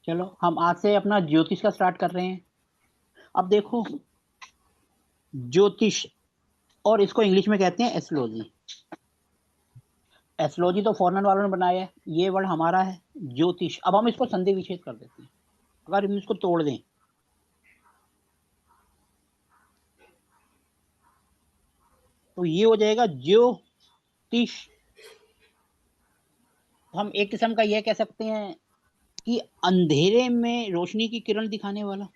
चलो हम आज से अपना ज्योतिष का स्टार्ट कर रहे हैं। अब देखो, ज्योतिष और इसको इंग्लिश में कहते हैं एस्ट्रोलॉजी। एस्ट्रोलॉजी तो फॉरेन वालों ने बनाया है, ये वर्ड हमारा है ज्योतिष। अब हम इसको संधि विच्छेद कर देते हैं। अगर हम इसको तोड़ दें तो ये हो जाएगा ज्योतिष। हम एक किस्म का यह कह सकते हैं कि अंधेरे में रोशनी की किरण दिखाने वाला,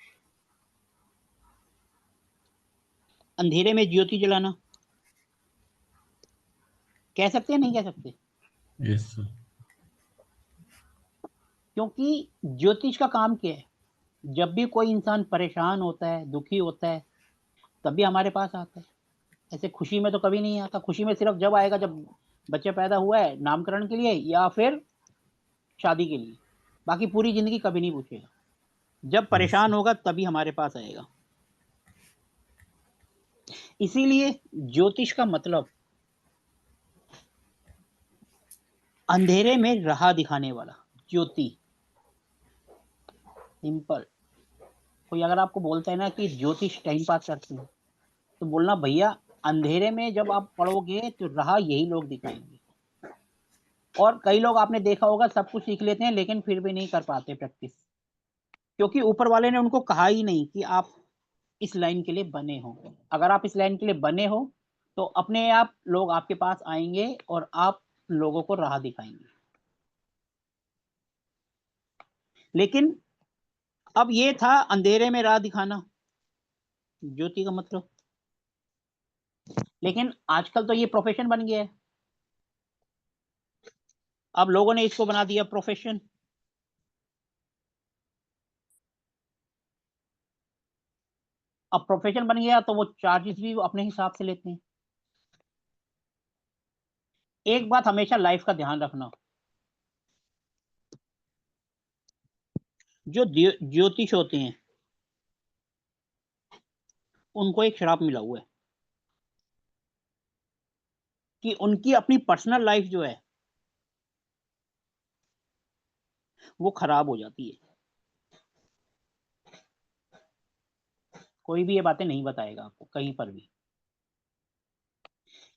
अंधेरे में ज्योति जलाना। कह सकते हैं नहीं कह सकते? Yes sir. क्योंकि ज्योतिष का काम क्या है, जब भी कोई इंसान परेशान होता है, दुखी होता है, तभी हमारे पास आता है। ऐसे खुशी में तो कभी नहीं आता। खुशी में सिर्फ जब आएगा जब बच्चे पैदा हुआ है नामकरण के लिए या फिर शादी के लिए। बाकी पूरी जिंदगी कभी नहीं पूछेगा। जब यस परेशान सर। होगा तभी हमारे पास आएगा। इसीलिए ज्योतिष का मतलब अंधेरे में राह दिखाने वाला, ज्योति। सिंपल। कोई अगर आपको बोलता है ना कि ज्योतिष टाइम पास करते हैं, तो बोलना भैया अंधेरे में जब आप पढ़ोगे तो राह यही लोग दिखाएंगे। और कई लोग आपने देखा होगा सब कुछ सीख लेते हैं लेकिन फिर भी नहीं कर पाते प्रैक्टिस, क्योंकि ऊपर वाले ने उनको कहा ही नहीं कि आप इस लाइन के लिए बने हो। अगर आप इस लाइन के लिए बने हो तो अपने आप लोग आपके पास आएंगे और आप लोगों को राह दिखाएंगे। लेकिन अब ये था अंधेरे में राह दिखाना, ज्योति का मतलब। लेकिन आजकल तो ये प्रोफेशन बन गया है। अब लोगों ने इसको बना दिया प्रोफेशन। अब प्रोफेशन बन गया तो वो चार्जेस भी वो अपने हिसाब से लेते हैं। एक बात हमेशा लाइफ का ध्यान रखना, जो ज्योतिष होते हैं उनको एक श्राप मिला हुआ है कि उनकी अपनी पर्सनल लाइफ जो है वो खराब हो जाती है। कोई भी ये बातें नहीं बताएगा आपको कहीं पर भी।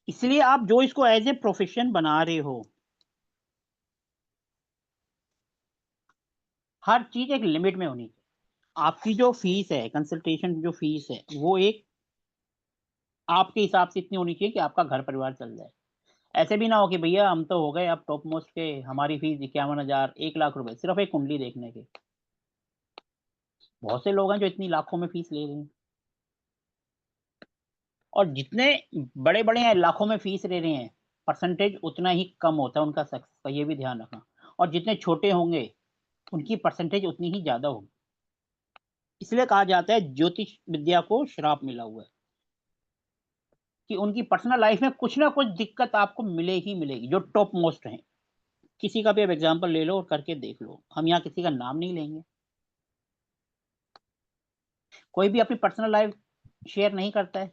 इसलिए आप जो इसको एज ए प्रोफेशन बना रहे हो, हर चीज एक लिमिट में होनी चाहिए। आपकी जो फीस है, कंसल्टेशन जो फीस है, वो एक आपके हिसाब से इतनी होनी चाहिए कि आपका घर परिवार चल जाए। ऐसे भी ना हो कि भैया हम तो हो गए अब टॉप मोस्ट के, हमारी फीस 51,000 1 लाख रुपए सिर्फ एक कुंडली देखने के। बहुत से लोग हैं जो इतनी लाखों में फीस ले रहे हैं। और जितने बड़े बड़े हैं लाखों में फीस ले रहे हैं, परसेंटेज उतना ही कम होता है उनका सक्सेस का, ये भी ध्यान रखना। और जितने छोटे होंगे उनकी परसेंटेज उतनी ही ज्यादा होगी। इसलिए कहा जाता है ज्योतिष विद्या को श्राप मिला हुआ है कि उनकी पर्सनल लाइफ में कुछ ना कुछ दिक्कत आपको मिले ही मिलेगी, जो टॉप मोस्ट है। किसी का भी अब एग्जाम्पल ले लो और करके देख लो। हम यहाँ किसी का नाम नहीं लेंगे, कोई भी अपनी पर्सनल लाइफ शेयर नहीं करता है,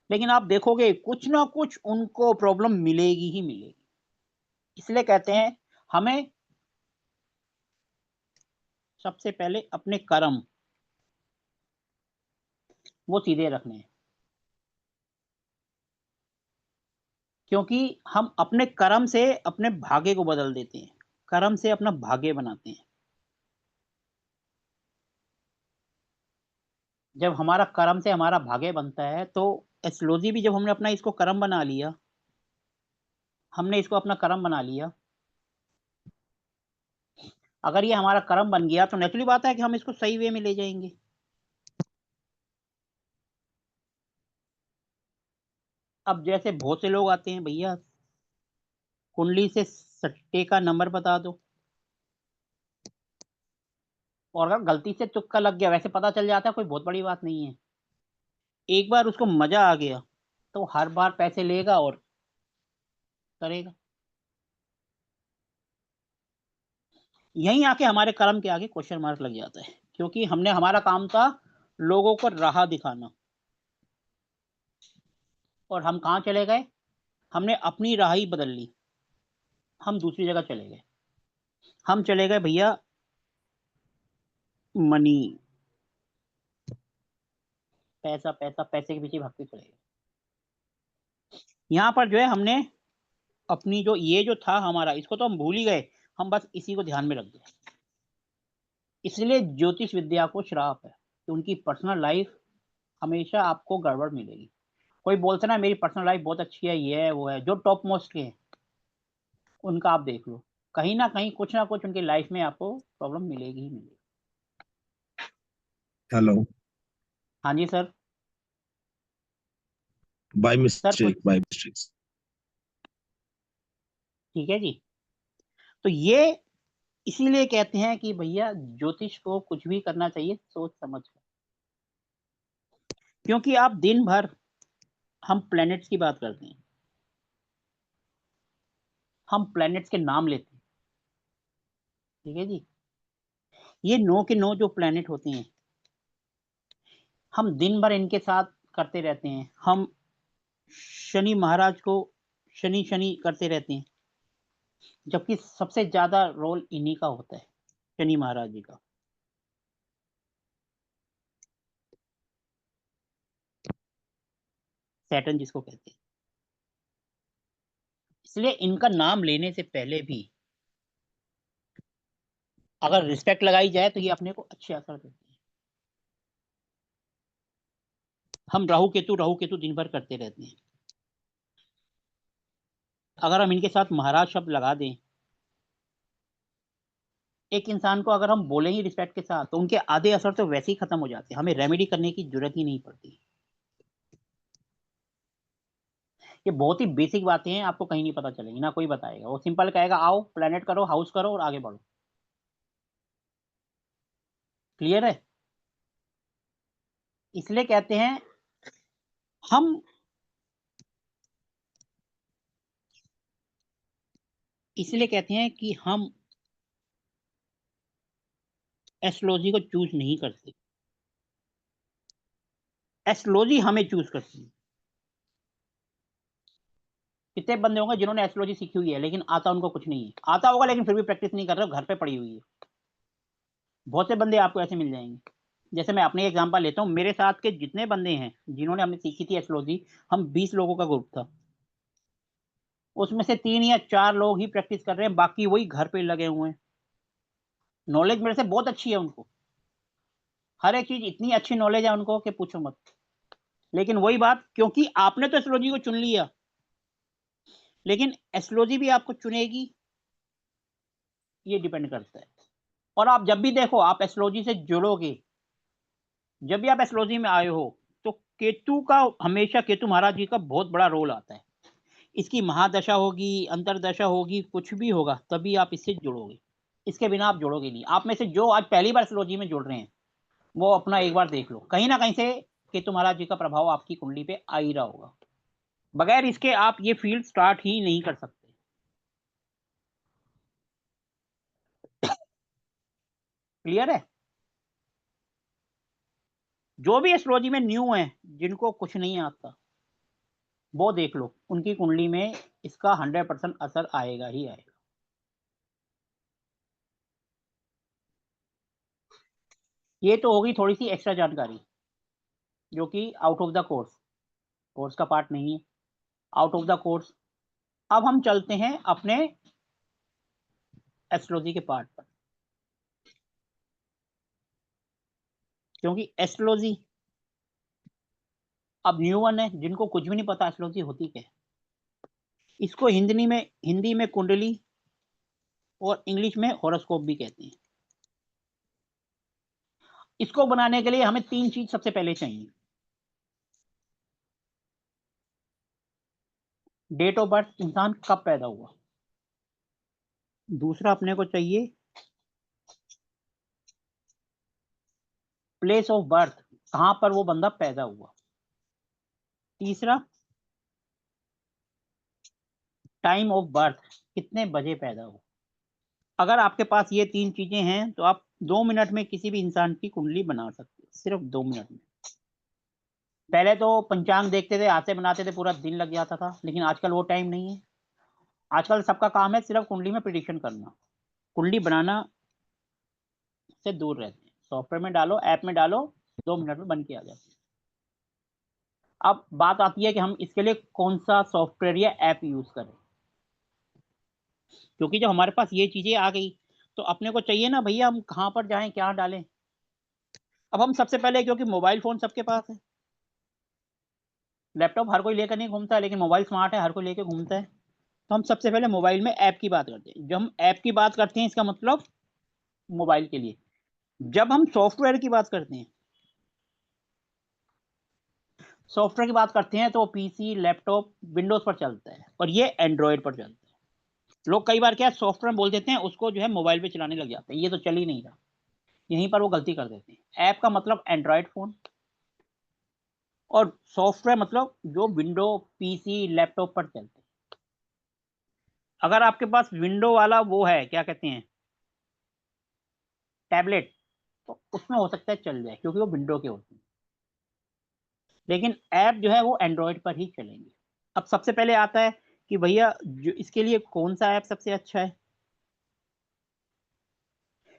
लेकिन आप देखोगे कुछ ना कुछ उनको प्रॉब्लम मिलेगी ही मिलेगी। इसलिए कहते हैं हमें सबसे पहले अपने कर्म वो सीधे रखने हैं, क्योंकि हम अपने कर्म से अपने भाग्य को बदल देते हैं। कर्म से अपना भाग्य बनाते हैं। जब हमारा कर्म से हमारा भाग्य बनता है तो एस्ट्रोलॉजी भी, जब हमने अपना इसको कर्म बना लिया, हमने इसको अपना कर्म बना लिया, अगर ये हमारा कर्म बन गया तो नेचुरली बात है कि हम इसको सही वे में ले जाएंगे। अब जैसे बहुत से लोग आते हैं, भैया कुंडली से सट्टे का नंबर बता दो, और अगर गलती से तुक्का लग गया, वैसे पता चल जाता है, कोई बहुत बड़ी बात नहीं है। एक बार उसको मजा आ गया तो हर बार पैसे लेगा और करेगा। यहीं आके हमारे कर्म के आगे क्वेश्चन मार्क लग जाता है, क्योंकि हमने, हमारा काम था लोगों को राह दिखाना, और हम कहाँ चले गए, हमने अपनी राह ही बदल ली। हम दूसरी जगह चले गए। हम चले गए भैया मनी, पैसा पैसा, पैसे के पीछे भागते चलेगा। यहाँ पर जो है हमने अपनी जो ये जो था हमारा, इसको तो हम भूल ही गए, हम बस इसी को ध्यान में रख दिया। इसलिए ज्योतिष विद्या को श्राप है कि उनकी पर्सनल लाइफ हमेशा आपको गड़बड़ मिलेगी। कोई बोलता ना मेरी पर्सनल लाइफ बहुत अच्छी है, ये है वो है, जो टॉप मोस्ट के हैं उनका आप देख लो, कहीं ना कहीं कुछ ना कुछ उनकी लाइफ में आपको प्रॉब्लम मिलेगी ही मिलेगी। हेलो। हाँ जी सर। बाय सर कुछ, मिस्टेक, बाय मिस्टेक। ठीक है जी। तो ये इसीलिए कहते हैं कि भैया ज्योतिष को कुछ भी करना चाहिए सोच समझ कर, क्योंकि आप दिन भर, हम प्लैनेट्स की बात करते हैं, हम प्लैनेट्स के नाम लेते हैं, ठीक है जी। ये 9 के 9 जो प्लैनेट होते हैं, हम दिन भर इनके साथ करते रहते हैं। हम शनि महाराज को शनि शनि करते रहते हैं, जबकि सबसे ज्यादा रोल इन्हीं का होता है, शनि महाराज जी का। सैटर्न जिसको कहते हैं। इसलिए इनका नाम लेने से पहले भी अगर रिस्पेक्ट लगाई जाए तो ये अपने को अच्छे असर देते हैं। हम राहु केतु दिन भर करते रहते हैं, अगर हम इनके साथ महाराज शब्द लगा दें, एक इंसान को अगर हम बोले ही रिस्पेक्ट के साथ, तो उनके आधे असर तो वैसे ही खत्म हो जाते हैं, हमें रेमेडी करने की जरूरत ही नहीं पड़ती। ये बहुत ही बेसिक बातें हैं, आपको कहीं नहीं पता चलेगी, ना कोई बताएगा। वो सिंपल कहेगा आओ प्लेनेट करो, हाउस करो और आगे बढ़ो। क्लियर है? इसलिए कहते हैं हम, इसलिए कहते हैं कि हम एस्ट्रोलॉजी को चूज नहीं करते, एस्ट्रोलॉजी हमें चूज करती है। कितने बंदे होंगे जिन्होंने एस्ट्रोलॉजी सीखी हुई है लेकिन आता उनको कुछ नहीं है, आता होगा लेकिन फिर भी प्रैक्टिस नहीं कर रहे हो, घर पे पड़ी हुई है। बहुत से बंदे आपको ऐसे मिल जाएंगे। जैसे मैं अपने एग्जांपल लेता हूँ, मेरे साथ के जितने बंदे हैं जिन्होंने हमने सीखी थी एस्ट्रोलॉजी, हम 20 लोगों का ग्रुप था, उसमें से 3 या 4 लोग ही प्रैक्टिस कर रहे हैं, बाकी वही घर पे लगे हुए हैं। नॉलेज मेरे से बहुत अच्छी है उनको, हर एक चीज इतनी अच्छी नॉलेज है उनको कि पूछो मत। लेकिन वही बात, क्योंकि आपने तो एस्ट्रोलॉजी को चुन लिया, लेकिन एस्ट्रोलॉजी भी आपको चुनेगी, ये डिपेंड करता है। और आप जब भी देखो, आप एस्ट्रोलॉजी से जुड़ोगे, जब भी आप एस्ट्रोलॉजी में आए हो, तो केतु का हमेशा, केतु महाराज जी का बहुत बड़ा रोल आता है। इसकी महादशा होगी, अंतरदशा होगी, कुछ भी होगा तभी आप इससे जुड़ोगे, इसके बिना आप जुड़ोगे नहीं। आप में से जो आज पहली बार एस्ट्रोलॉजी में जुड़ रहे हैं, वो अपना एक बार देख लो, कहीं ना कहीं से केतु महाराज जी का प्रभाव आपकी कुंडली पे आ ही रहा होगा। बगैर इसके आप ये फील्ड स्टार्ट ही नहीं कर सकते। क्लियर है? जो भी एस्ट्रोलॉजी में न्यू है, जिनको कुछ नहीं आता, वो देख लो, उनकी कुंडली में इसका 100% असर आएगा ही आएगा। ये तो होगी थोड़ी सी एक्स्ट्रा जानकारी, जो कि out of the course, course का पार्ट नहीं है, आउट ऑफ द कोर्स। अब हम चलते हैं अपने एस्ट्रोलॉजी के पार्ट पर, क्योंकि एस्ट्रोलॉजी अब न्यू वन है, जिनको कुछ भी नहीं पता एस्ट्रोलॉजी होती क्या है। इसको हिंदी में कुंडली और इंग्लिश में हॉरोस्कोप भी कहते हैं। इसको बनाने के लिए हमें 3 चीज सबसे पहले चाहिए। डेट ऑफ बर्थ, इंसान कब पैदा हुआ। दूसरा अपने को चाहिए प्लेस ऑफ बर्थ, कहां पर वो बंदा पैदा हुआ। तीसरा टाइम ऑफ बर्थ, कितने बजे पैदा हुआ। अगर आपके पास ये 3 चीजें हैं तो आप 2 मिनट में किसी भी इंसान की कुंडली बना सकते हो, सिर्फ 2 मिनट में। पहले तो पंचांग देखते थे, हाथ से बनाते थे, पूरा दिन लग जाता था, लेकिन आजकल वो टाइम नहीं है। आजकल सबका काम है सिर्फ कुंडली में प्रिडिक्शन करना, कुंडली बनाना से दूर रहते हैं। सॉफ्टवेयर में डालो, ऐप में डालो, 2 मिनट में बन के आ जाती है। अब बात आती है कि हम इसके लिए कौन सा सॉफ्टवेयर या ऐप यूज करें, क्योंकि जब हमारे पास ये चीजें आ गई तो अपने को चाहिए ना भैया हम कहाँ पर जाएं, क्या डालें। अब हम सबसे पहले, क्योंकि मोबाइल फोन सबके पास है, लैपटॉप हर कोई लेकर नहीं घूमता है, लेकिन मोबाइल स्मार्ट है, हर कोई लेकर घूमता है। तो हम सबसे पहले मोबाइल में ऐप की बात करते हैं। जब हम ऐप की बात करते हैं इसका मतलब मोबाइल के लिए। जब हम सॉफ्टवेयर की बात करते हैं, सॉफ्टवेयर की बात करते हैं तो पीसी, लैपटॉप, विंडोज पर चलता है और ये एंड्रॉयड पर चलता है। लोग कई बार क्या सॉफ्टवेयर बोल देते हैं, उसको जो है मोबाइल पे चलाने लग जाते हैं, ये तो चल ही नहीं रहा। यहीं पर वो गलती कर देते हैं। ऐप का मतलब एंड्रॉयड फोन, और सॉफ्टवेयर मतलब जो विंडो, पीसी, लैपटॉप पर चलते हैं। अगर आपके पास विंडो वाला वो है, क्या कहते हैं, टैबलेट, तो उसमें हो सकता है चल जाए, क्योंकि वो विंडो के होते हैं। लेकिन ऐप जो है वो एंड्रॉयड पर ही चलेंगे। अब सबसे पहले आता है कि भैया जो इसके लिए कौन सा ऐप सबसे अच्छा है।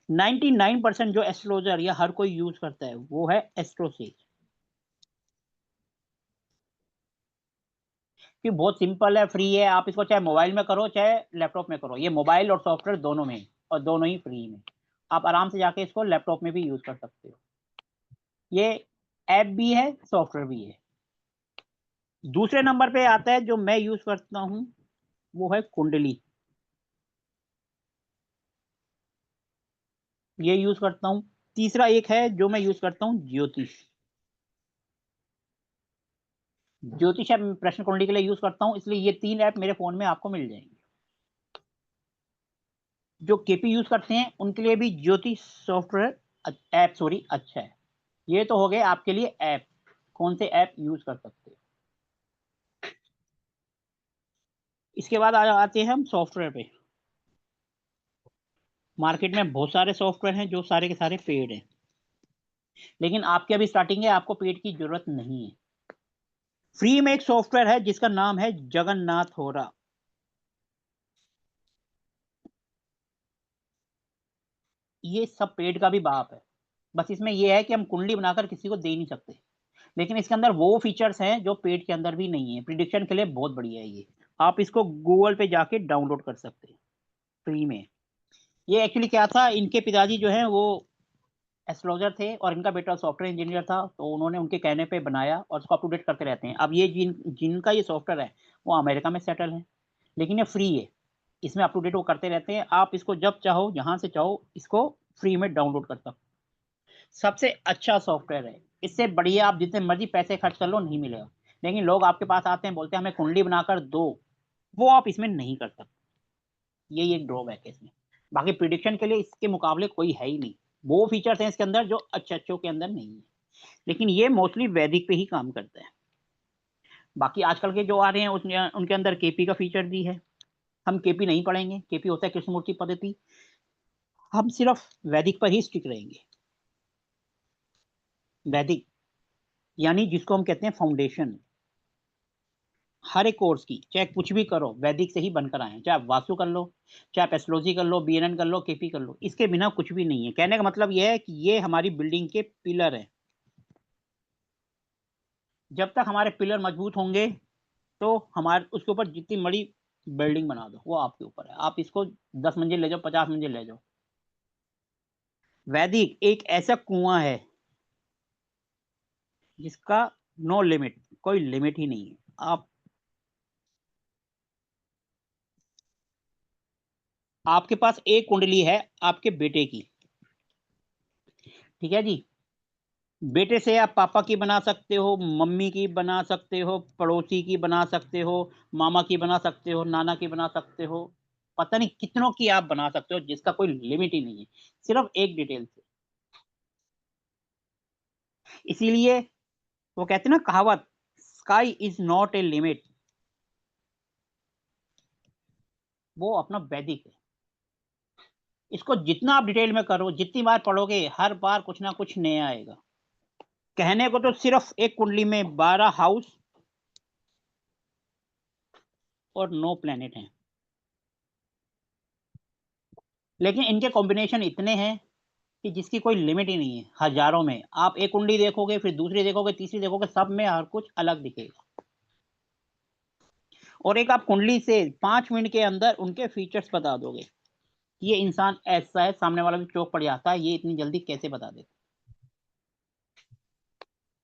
99% जो एस्ट्रोलॉजर या हर कोई यूज करता है वो है एस्ट्रोसेज। कि बहुत सिंपल है, फ्री है, आप इसको चाहे मोबाइल में करो चाहे लैपटॉप में करो, ये मोबाइल और सॉफ्टवेयर दोनों में है, और दोनों ही फ्री में। आप आराम से जाके इसको लैपटॉप में भी यूज कर सकते हो। ये ऐप भी है, सॉफ्टवेयर भी है। दूसरे नंबर पे आता है जो मैं यूज करता हूँ, वो है कुंडली। ये यूज करता हूँ। तीसरा एक है जो मैं यूज करता हूँ, ज्योतिष। ज्योतिष ऐप प्रश्न कुंडली के लिए यूज करता हूँ, इसलिए ये 3 ऐप मेरे फोन में आपको मिल जाएंगे। जो केपी यूज करते हैं उनके लिए भी ज्योतिष सॉफ्टवेयर ऐप सॉरी अच्छा है। ये तो हो गए आपके लिए ऐप, कौन से ऐप यूज कर सकते हैं। इसके बाद आ आते हैं हम सॉफ्टवेयर पे। मार्केट में बहुत सारे सॉफ्टवेयर हैं जो सारे के सारे पेड हैं, लेकिन आपकी अभी स्टार्टिंग है, आपको पेड की जरूरत नहीं है। फ्री में एक सॉफ्टवेयर है जिसका नाम है जगन्नाथ होरा। ये सब पेड का भी बाप है। बस इसमें ये है कि हम कुंडली बनाकर किसी को दे नहीं सकते, लेकिन इसके अंदर वो फीचर्स हैं जो पेड के अंदर भी नहीं है। प्रिडिक्शन के लिए बहुत बढ़िया है ये। आप इसको गूगल पे जाके डाउनलोड कर सकते हैं फ्री में। ये एक्चुअली क्या था, इनके पिताजी जो है वो एस्ट्रोलॉजर थे और इनका बेटा सॉफ्टवेयर इंजीनियर था, तो उन्होंने उनके कहने पे बनाया और उसको अप टू डेट करते रहते हैं। अब ये जिनका ये सॉफ्टवेयर है वो अमेरिका में सेटल है, लेकिन ये फ्री है। इसमें अप टू डेट वो करते रहते हैं। आप इसको जब चाहो जहां से चाहो इसको फ्री में डाउनलोड कर सकते हो। सबसे अच्छा सॉफ्टवेयर है, इससे बढ़िया आप जितने मर्जी पैसे खर्च कर लो नहीं मिलेगा। लेकिन लोग आपके पास आते हैं, बोलते हैं हमें कुंडली बनाकर दो, वो आप इसमें नहीं कर सकते। यही एक ड्रॉबैक है इसमें। बाकी प्रिडिक्शन के लिए इसके मुकाबले कोई है ही नहीं। वो फीचर्स हैं इसके अंदर जो अच्छे अच्छों के अंदर नहीं है, लेकिन ये मोस्टली वैदिक पे ही काम करता है। बाकी आजकल के जो आ रहे हैं उनके अंदर केपी का फीचर भी है। हम केपी नहीं पढ़ेंगे, केपी होता है कृष्णमूर्ति पद्धति। हम सिर्फ वैदिक पर ही स्टिक रहेंगे। वैदिक यानी जिसको हम कहते हैं फाउंडेशन। हर एक कोर्स की चाहे कुछ भी करो वैदिक से ही बनकर आए हैं। चाहे आप वास्तु कर लो, चाहे आप एस्ट्रोलॉजी कर लो, बीएनएन कर लो, केपी कर लो, इसके बिना कुछ भी नहीं है। कहने का मतलब यह है कि ये हमारी बिल्डिंग के पिलर है। जब तक हमारे पिलर मजबूत होंगे तो हमारे उसके ऊपर जितनी बड़ी बिल्डिंग बना दो वो आपके ऊपर है। आप इसको 10 मंजिल ले जाओ, 50 मंजिल ले जाओ। वैदिक एक ऐसा कुआं है जिसका नो लिमिट, कोई लिमिट ही नहीं है। आप आपके पास एक कुंडली है आपके बेटे की, ठीक है जी। बेटे से आप पापा की बना सकते हो, मम्मी की बना सकते हो, पड़ोसी की बना सकते हो, मामा की बना सकते हो, नाना की बना सकते हो। पता नहीं कितनों की आप बना सकते हो, जिसका कोई लिमिट ही नहीं है, सिर्फ एक डिटेल से। इसीलिए वो कहते हैं ना कहावत, sky is not a limit, वो अपना वैदिक है। इसको जितना आप डिटेल में करो, जितनी बार पढ़ोगे, हर बार कुछ ना कुछ नया आएगा। कहने को तो सिर्फ एक कुंडली में 12 हाउस और 9 प्लेनेट हैं, लेकिन इनके कॉम्बिनेशन इतने हैं कि जिसकी कोई लिमिट ही नहीं है। हजारों में आप एक कुंडली देखोगे, फिर दूसरी देखोगे, तीसरी देखोगे, सब में हर कुछ अलग दिखेगा। और एक आप कुंडली से 5 मिनट के अंदर उनके फीचर्स बता दोगे। ये इंसान ऐसा है, सामने वाला भी चौंक पड़ जाता है, ये इतनी जल्दी कैसे बता देते।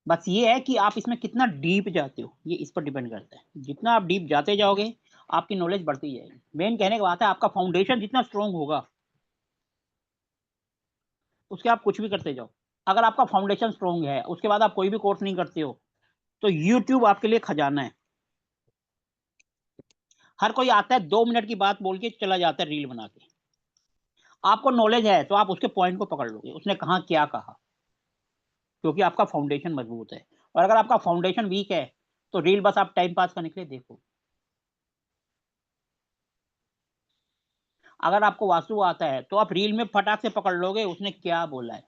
बस ये है कि आप इसमें कितना डीप जाते हो, ये इस पर डिपेंड करता है। जितना आप डीप जाते जाओगे आपकी नॉलेज बढ़ती जाएगी। मेन कहने की बात है, आपका फाउंडेशन जितना स्ट्रांग होगा उसके आप कुछ भी करते जाओ। अगर आपका फाउंडेशन स्ट्रांग है, उसके बाद आप कोई भी कोर्स नहीं करते हो, तो यूट्यूब आपके लिए खजाना है। हर कोई आता है 2 मिनट की बात बोल के चला जाता है रील बना के। आपको नॉलेज है तो आप उसके पॉइंट को पकड़ लोगे, उसने कहा क्या कहा, क्योंकि आपका फाउंडेशन मजबूत है। और अगर आपका फाउंडेशन वीक है तो रील बस आप टाइम पास करने के लिए देखो। अगर आपको वास्तु आता है तो आप रील में फटाक से पकड़ लोगे उसने क्या बोला है।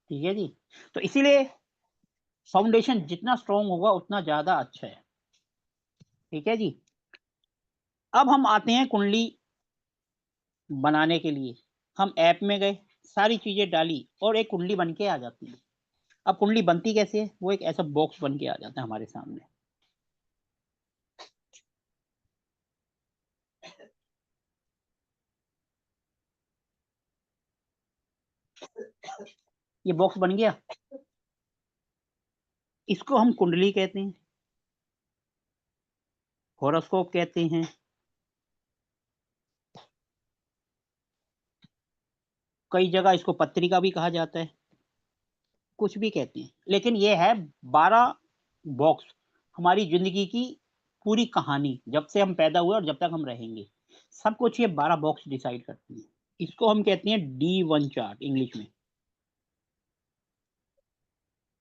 ठीक है जी। तो इसीलिए फाउंडेशन जितना स्ट्रांग होगा उतना ज्यादा अच्छा है। ठीक है जी। अब हम आते हैं कुंडली बनाने के लिए। हम ऐप में गए, सारी चीजें डाली और एक कुंडली बन के आ जाती है। अब कुंडली बनती कैसे है, वो एक ऐसा बॉक्स बन के आ जाता है हमारे सामने। ये बॉक्स बन गया, इसको हम कुंडली कहते हैं, हॉरोस्कोप कहते हैं, कई जगह इसको पत्रिका भी कहा जाता है, कुछ भी कहते हैं। लेकिन ये है 12 बॉक्स, हमारी जिंदगी की पूरी कहानी, जब से हम पैदा हुए और जब तक हम रहेंगे, सब कुछ ये 12 बॉक्स डिसाइड करती है। इसको हम कहते हैं D1 चार्ट इंग्लिश में,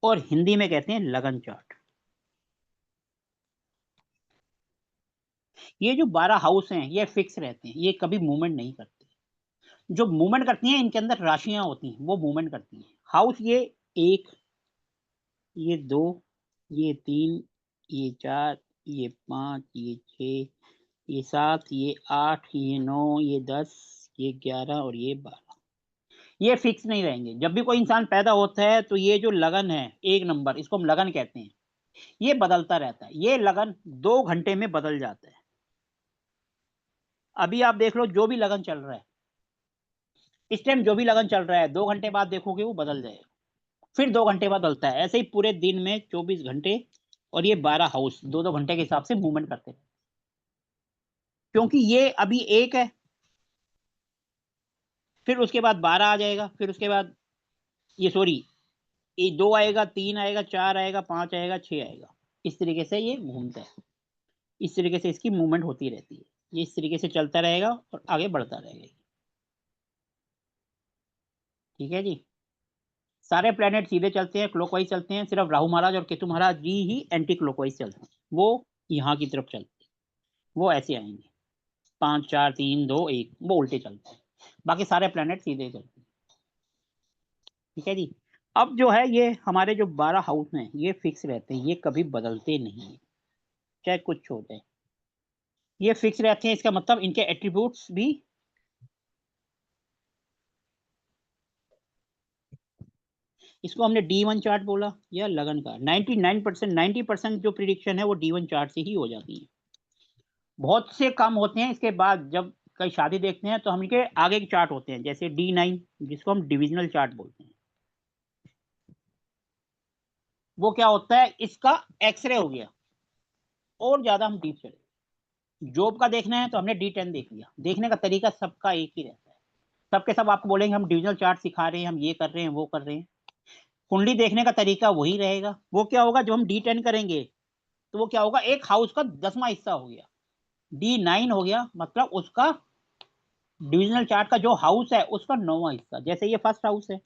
और हिंदी में कहते हैं लगन चार्ट। ये जो 12 हाउस हैं ये फिक्स रहते हैं, ये कभी मूवमेंट नहीं करते। जो मूवमेंट करती हैं इनके अंदर राशियां होती हैं, वो मूवमेंट करती हैं। हाउस ये 1, ये 2, ये 3, ये 4, ये 5, ये 6, ये 7, ये 8, ये 9, ये 10, ये 11 और ये 12। ये फिक्स नहीं रहेंगे। जब भी कोई इंसान पैदा होता है तो ये जो लगन है 1 नंबर, इसको हम लगन कहते हैं, ये बदलता रहता है। ये लगन 2 घंटे में बदल जाता है। अभी आप देख लो जो भी लगन चल रहा है, इस टाइम जो भी लगन चल रहा है 2 घंटे बाद देखोगे वो बदल जाएगा, फिर 2 घंटे बाद बदलता है। ऐसे ही पूरे दिन में 24 घंटे, और ये 12 हाउस 2-2 घंटे के हिसाब से मूवमेंट करते हैं। क्योंकि ये अभी 1 है, फिर उसके बाद 12 आ जाएगा, फिर उसके बाद ये सॉरी, ये 2 आएगा, 3 आएगा, 4 आएगा, 5 आएगा, 6 आएगा। इस तरीके से ये घूमता है, इस तरीके से इसकी मूवमेंट होती रहती है। ये इस तरीके से चलता रहेगा और आगे बढ़ता रहेगा। ठीक है जी। सारे प्लेनेट सीधे चलते हैं, क्लॉकवाइज चलते हैं, सिर्फ राहु महाराज और केतु महाराज जी ही एंटी क्लॉकवाइज चलते हैं। वो यहाँ की तरफ चलते हैं, वो ऐसे आएंगे 5 4 3 2 1, वो उल्टे चलते हैं। बाकी सारे प्लेनेट सीधे चलते हैं। ठीक है जी। अब जो है ये हमारे जो 12 हाउस हैं ये फिक्स रहते हैं, ये कभी बदलते नहीं है, चाहे कुछ हो जाए, ये फिक्स रहते हैं। इसका मतलब इनके एट्रीब्यूट्स भी, इसको हमने D1 चार्ट बोला या लगन का। 99% 90% जो प्रिडिक्शन है वो D1 चार्ट से ही हो जाती है। बहुत से काम होते हैं इसके बाद, जब कई शादी देखते हैं तो हम इनके आगे के चार्ट होते हैं, जैसे D9 जिसको हम डिविजनल चार्ट बोलते हैं। वो क्या होता है, इसका एक्सरे हो गया। और ज्यादा हम डीप चले, जॉब का देखना है तो हमने D10 देख लिया। देखने का तरीका सबका एक ही रहता है, सबके सब आपको बोलेंगे हम डिविजनल चार्ट सिखा रहे हैं, हम ये कर रहे हैं, वो कर रहे हैं। कुंडली देखने का तरीका वही रहेगा। वो क्या होगा, जब हम D10 करेंगे तो वो क्या होगा, एक हाउस का 10वां हिस्सा हो गया, D9 हो गया, मतलब उसका डिविजनल चार्ट का जो हाउस है उसका 9वां हिस्सा। जैसे ये फर्स्ट हाउस है,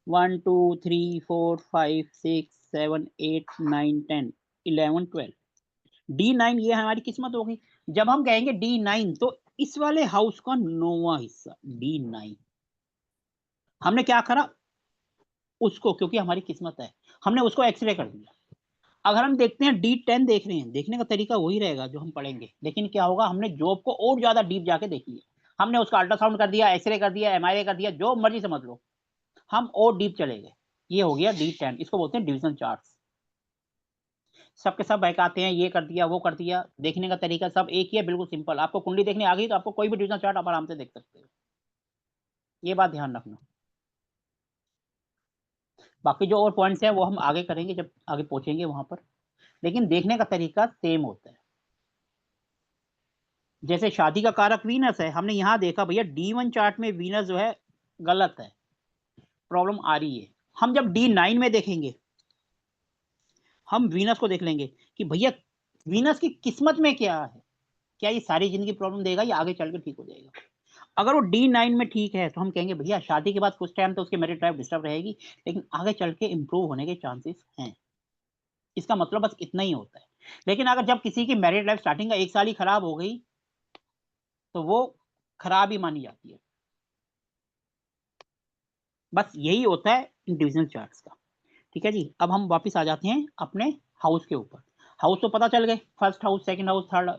1 2 3 4 5 6 7 8 9 10 11 12, D9 ये हमारी किस्मत होगी। जब हम कहेंगे D9 तो इस वाले हाउस का 9वां हिस्सा D9, हमने क्या करा उसको, क्योंकि हमारी किस्मत है, हमने उसको एक्सरे कर दिया। अगर हम देखते हैं D10 देख रहे हैं, देखने का तरीका वही रहेगा जो हम पढ़ेंगे, लेकिन क्या होगा, हमने जॉब को और ज्यादा डीप जाके देख लिया। हमने उसका अल्ट्रासाउंड कर दिया, एक्सरे कर दिया, एमआरआई कर दिया, जो मर्जी समझ लो, हम और डीप चले गए। ये हो गया D10, इसको बोलते हैं डिवीजन चार्ट्स। सबके सब बहकाते हैं, ये कर दिया, वो कर दिया, देखने का तरीका सब एक ही है, बिल्कुल सिंपल। आपको कुंडली देखनी आ गई तो आपको कोई भी डिवीजन चार्ट आप आराम से देख सकते हो, ये बात ध्यान रखना। बाकी जो और पॉइंट्स हैं वो हम आगे करेंगे जब आगे पहुंचेंगे वहां पर, लेकिन देखने का तरीका सेम होता है। जैसे शादी का कारक वीनस है, हमने यहाँ देखा भैया D1 चार्ट में वीनस जो है गलत है, प्रॉब्लम आ रही है। हम जब D9 में देखेंगे, हम वीनस को देख लेंगे कि भैया वीनस की किस्मत में क्या है, क्या ये सारी जिंदगी प्रॉब्लम देगा या आगे चल के ठीक हो जाएगा। अगर वो D9 में ठीक है तो हम कहेंगे भैया शादी के बाद कुछ टाइम तो उसके मैरिड लाइफ डिस्टर्ब रहेगी, लेकिन आगे चल के इंप्रूव होने के चांसेस हैं। इसका मतलब बस इतना ही होता है। लेकिन अगर जब किसी की मैरिड लाइफ स्टार्टिंग का 1 साल ही खराब हो गई तो वो खराब ही मानी जाती है। बस यही होता है इन डिविजनल चार्ट्स का। ठीक है जी, अब हम वापस आ जाते हैं अपने हाउस के ऊपर। हाउस तो पता चल गए, first house, second house, third,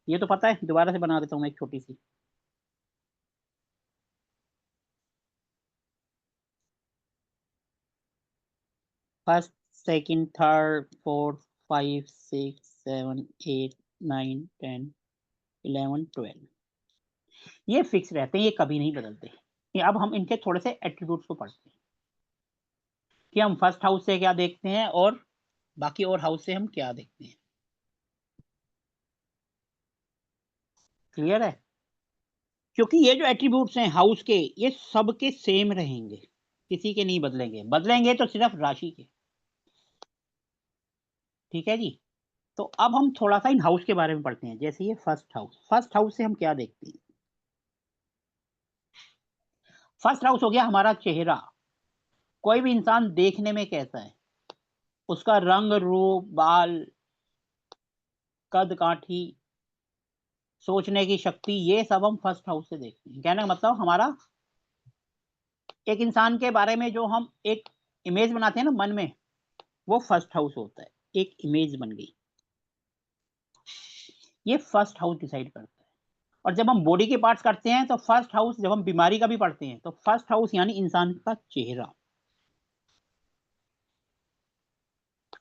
ये तो पता है। दोबारा से बना देता हूँ एक छोटी सी। फर्स्ट, सेकंड, थर्ड, फोर्थ, 5, 6, 7, 8, 9, 10, 11, 12, ये फिक्स रहते हैं, ये कभी नहीं बदलते। ये अब हम इनके थोड़े से एट्रीब्यूट्स को पढ़ते हैं कि हम फर्स्ट हाउस से क्या देखते हैं और बाकी और हाउस से हम क्या देखते हैं। क्लियर है? क्योंकि ये जो एट्रीब्यूट्स हैं हाउस के, ये सबके सेम रहेंगे, किसी के नहीं बदलेंगे। बदलेंगे तो सिर्फ राशि के। ठीक है जी, तो अब हम थोड़ा सा इन हाउस के बारे में पढ़ते हैं। जैसे ये फर्स्ट हाउस, फर्स्ट हाउस से हम क्या देखते हैं? फर्स्ट हाउस हो गया हमारा चेहरा। कोई भी इंसान देखने में कैसा है, उसका रंग रूप, बाल, कद काठी, सोचने की शक्ति, ये सब हम फर्स्ट हाउस से देखते हैं। कहने का मतलब हमारा एक इंसान के बारे में जो हम एक इमेज बनाते हैं ना मन में, वो फर्स्ट हाउस होता है। एक इमेज बन गई, ये फर्स्ट हाउस डिसाइड करता है। और जब हम बॉडी के पार्ट्स करते हैं तो फर्स्ट हाउस, जब हम बीमारी का भी पढ़ते हैं तो फर्स्ट हाउस यानी इंसान का चेहरा,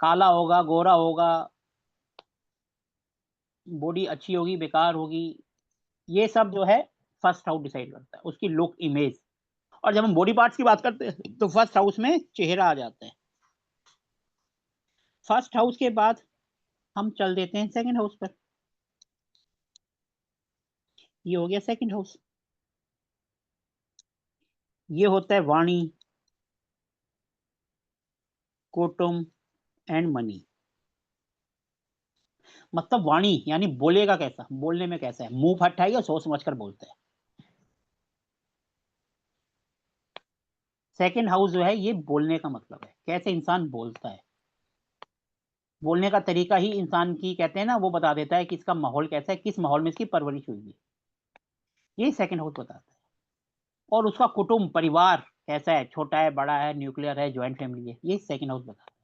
काला होगा, गोरा होगा, बॉडी अच्छी होगी, बेकार होगी, ये सब जो है फर्स्ट हाउस डिसाइड करता है, उसकी लुक, इमेज। और जब हम बॉडी पार्ट्स की बात करते हैं तो फर्स्ट हाउस में चेहरा आ जाता है। फर्स्ट हाउस के बाद हम चल देते हैं सेकंड हाउस पर। ये हो गया सेकंड हाउस। ये होता है वाणी, कुटुंब एंड मनी। मतलब वाणी यानी बोलेगा कैसा, बोलने में कैसा है, मुंह फट है या सोच समझ कर बोलता है। सेकंड हाउस जो है ये बोलने का मतलब है, कैसे इंसान बोलता है। बोलने का तरीका ही इंसान की, कहते हैं ना, वो बता देता है कि इसका माहौल कैसा है, किस माहौल में इसकी परवरिश हुई है। ये सेकंड हाउस बताता है। और उसका कुटुंब, परिवार कैसा है, छोटा है, बड़ा है, न्यूक्लियर है, ज्वाइंट फैमिली है, ये सेकंड हाउस बताता है।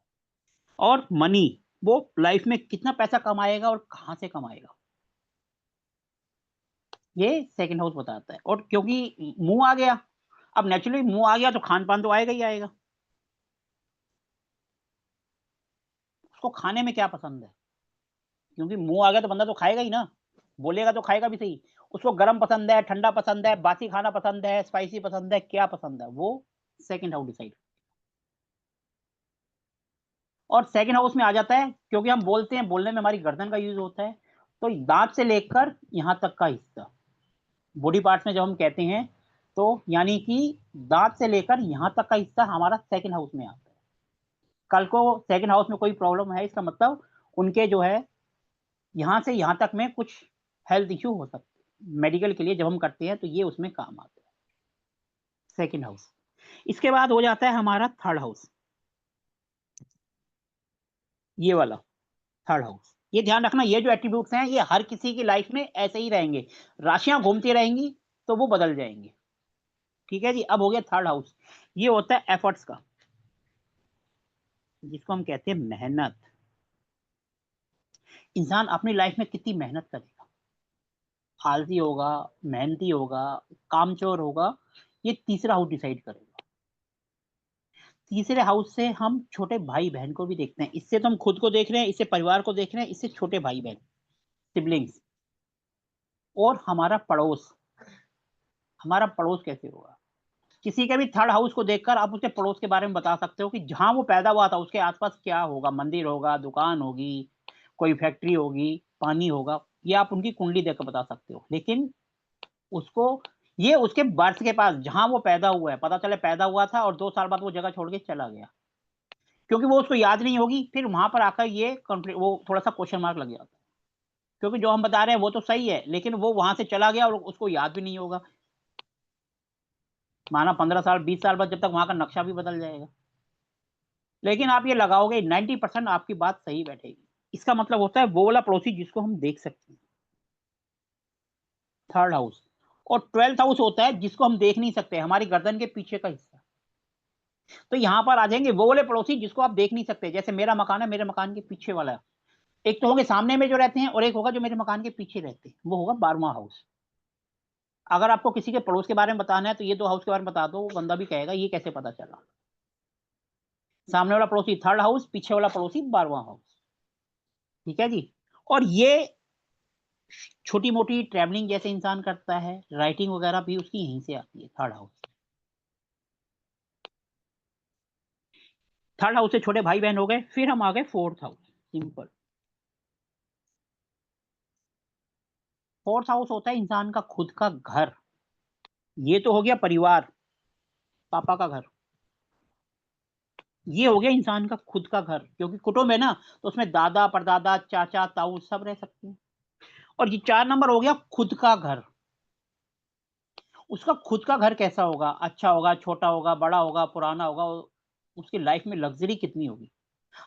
और मनी, वो लाइफ में कितना पैसा कमाएगा और कहां से कमाएगा, ये सेकंड हाउस बताता है। और क्योंकि मुंह आ गया, अब नेचुरली मुंह आ गया तो खान पान तो आएगा ही आएगा। उसको खाने में क्या पसंद है, क्योंकि मुंह आ गया तो बंदा तो खाएगा ही ना, बोलेगा तो खाएगा भी सही। उसको गर्म पसंद है, ठंडा पसंद है, बासी खाना पसंद है, स्पाइसी पसंद है, क्या पसंद है, वो सेकंड हाउस डिसाइड। और सेकंड हाउस में आ जाता है, क्योंकि हम बोलते हैं, बोलने में हमारी गर्दन का यूज होता है, तो दांत से लेकर यहां तक का हिस्सा बॉडी पार्ट्स में जब हम कहते हैं, तो यानी कि दांत से लेकर यहां तक का हिस्सा हमारा सेकंड हाउस में आता है। कल को सेकंड हाउस में कोई प्रॉब्लम है, इसका मतलब उनके जो है यहां से यहां तक में कुछ हेल्थ इश्यू हो सकते हैं। मेडिकल के लिए जब हम करते हैं तो ये उसमें काम आता है, सेकंड हाउस। इसके बाद हो जाता है हमारा थर्ड हाउस, ये वाला थर्ड हाउस। ये ध्यान रखना, ये जो एट्रीब्यूट्स हैं ये हर किसी की लाइफ में ऐसे ही रहेंगे, राशियां घूमती रहेंगी तो वो बदल जाएंगे। ठीक है जी, अब हो गया थर्ड हाउस। ये होता है एफर्ट्स का, जिसको हम कहते हैं मेहनत। इंसान अपनी लाइफ में कितनी मेहनत करेगा, आलसी होगा, मेहनती होगा, कामचोर होगा, ये तीसरा हाउस डिसाइड करेगा। तीसरे हाउस से हम छोटे भाई-बहन को भी देखते हैं। इससे तो हम खुद को देख रहे हैं, इससे परिवार को देख रहे हैं, इससे छोटे भाई-बहन, सिबलिंग्स और हमारा पड़ोस कैसे होगा? किसी के भी थर्ड हाउस को देखकर आप उसके पड़ोस के बारे में बता सकते हो कि जहाँ वो पैदा हुआ था उसके आस-पास क्या होगा? मंदिर होगा, दुकान होगी, कोई फैक्ट्री होगी, पानी होगा, ये आप उनकी कुंडली देखकर बता सकते हो। लेकिन उसको ये उसके बर्थ के पास जहाँ वो पैदा हुआ है, पता चले पैदा हुआ था और 2 साल बाद वो जगह छोड़ के चला गया। क्योंकि वो उसको याद नहीं होगी, फिर वहाँ पर आकर ये वो थोड़ा-सा क्वेश्चन मार्क लग जाता है। क्योंकि जो हम बता रहे हैं वो तो सही है, लेकिन वो वहाँ से चला गया और उसको याद भी नहीं होगा। माना 15 साल, 20 साल बाद जब तक वहाँ का नक्शा भी बदल जाएगा। लेकिन आप ये लगाओगे 90% आपकी बात सही बैठेगी। इसका मतलब होता है वो वाला पड़ोसी जिसको हम देख सकते हैं, थर्ड हाउस। और 12th हाउस होता है जिसको हम देख नहीं सकते, हमारी गर्दन के पीछे का हिस्सा। तो यहाँ पर आ जाएँगे वो वाले पड़ोसी जिसको आप देख नहीं सकते। जैसे मेरा मकान है, मेरे मकान के पीछे वाला है। एक तो होंगे सामने में जो रहते हैं और एक होगा जो मेरे मकान के पीछे रहते हैं, वो होगा 12वाँ हाउस। अगर आपको किसी के पड़ोस के बारे में बताना है तो ये 2 हाउस के बारे में बता दो, वो बंदा भी कहेगा ये कैसे पता चला? सामने वाला पड़ोसी थर्ड हाउस, पीछे वाला पड़ोसी 12वाँ हाउस। ठीक है जी? और ये छोटी-मोटी ट्रैवलिंग जैसे इंसान करता है, राइटिंग वगैरह भी उसकी यहीं से आती है, थर्ड हाउस। थर्ड हाउस से छोटे भाई-बहन हो गए, फिर हम आ गए fourth house, simple. Fourth house होता है इंसान का खुद का घर। ये तो हो गया परिवार, पापा का घर। ये हो गया इंसान का खुद का घर, क्योंकि कुटुंब है ना, तो उसमें दादा, परदादा, चाचा, ताऊ सब रह सकते हैं। और ये 4 नंबर हो गया खुद का घर। उसका खुद का घर कैसा होगा? अच्छा होगा, छोटा होगा, बड़ा होगा, पुराना होगा, उसकी लाइफ में लग्ज़री कितनी होगी?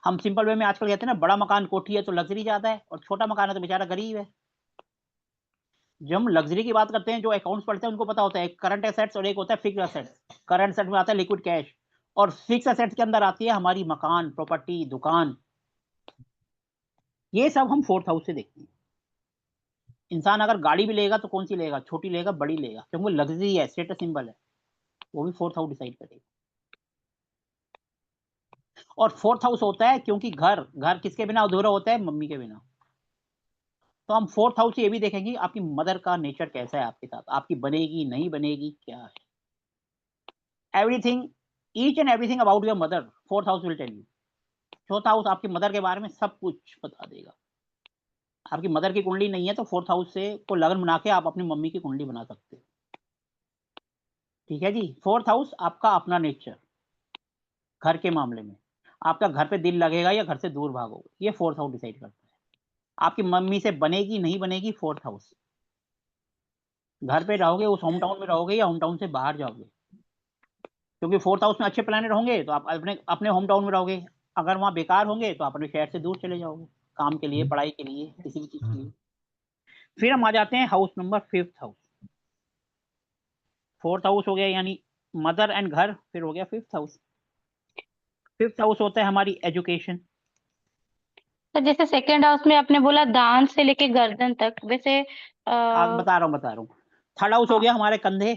हम सिंपल वे में आजकल कहते हैं ना, बड़ा मकान, कोठी है तो लग्ज़री ज़्यादा है और छोटा मकान है तो बेचारा गरीब है। जब हम लग्ज़री की बात करते हैं, जो अकाउंट्स पढ़ते हैं उनको पता होता है, एक करंट एसेट्स और एक होता है फिक्स्ड एसेट्स। करंट एसेट में आता है लिक्विड कैश और फिक्स्ड एसेट्स के अंदर आती है हमारी मकान, प्रॉपर्टी, दुकान। ये सब हम 4th हाउस से देखते हैं। इंसान अगर गाड़ी भी लेगा तो कौन-सी लेगा? छोटी लेगा, बड़ी लेगा, क्योंकि वो लग्ज़री है, स्टेटस सिंबल है। वो भी 4th हाउस डिसाइड करेगा। और 4th हाउस होता है क्योंकि घर किसके बिना अधूरा होता है? मम्मी के बिना। तो हम 4th हाउस से ये भी देखेंगे आपकी मदर का नेचर कैसा है आपके साथ? आपकी बनेगी, नहीं बनेगी, क्या है? Everything each and everything about your mother 4th house will tell you. 4th house आपकी मदर के बारे में सब कुछ बता देगा। आपकी मदर की कुंडली नहीं है तो 4th हाउस से को लगन बना के आप अपनी मम्मी की कुंडली बना सकते हो। ठीक है जी? 4th हाउस आपका अपना नेचर, घर के मामले में। आपका घर पे दिल लगेगा या घर से दूर भागोगे, ये 4th हाउस डिसाइड करता है। आपकी मम्मी से बनेगी, नहीं बनेगी 4th हाउस। घर पे रहोगे, उस होम टाउन में रहोगे या होम टाउन से बाहर जाओगे? क्योंकि 4th हाउस में अच्छे प्लैनेट होंगे तो आप अपने अपने होम टाउन में रहोगे। अगर वहाँ बेकार होंगे तो आप अपने शहर से दूर चले जाओगे, काम के लिए, पढ़ाई के लिए, किसी भी चीज़ के लिए। फिर हम आ जाते हैं house number 5th house. 4th house हो गया यानी मदर एंड घर, फिर हो गया 5th हाउस। 5th हाउस होता है हमारी एजुकेशन। तो जैसे सेकंड हाउस में आपने बोला दाँत से लेके गर्दन तक, वैसे बता रहा हूँ। 3rd हाउस हो हाँ, गया हमारे कंधे,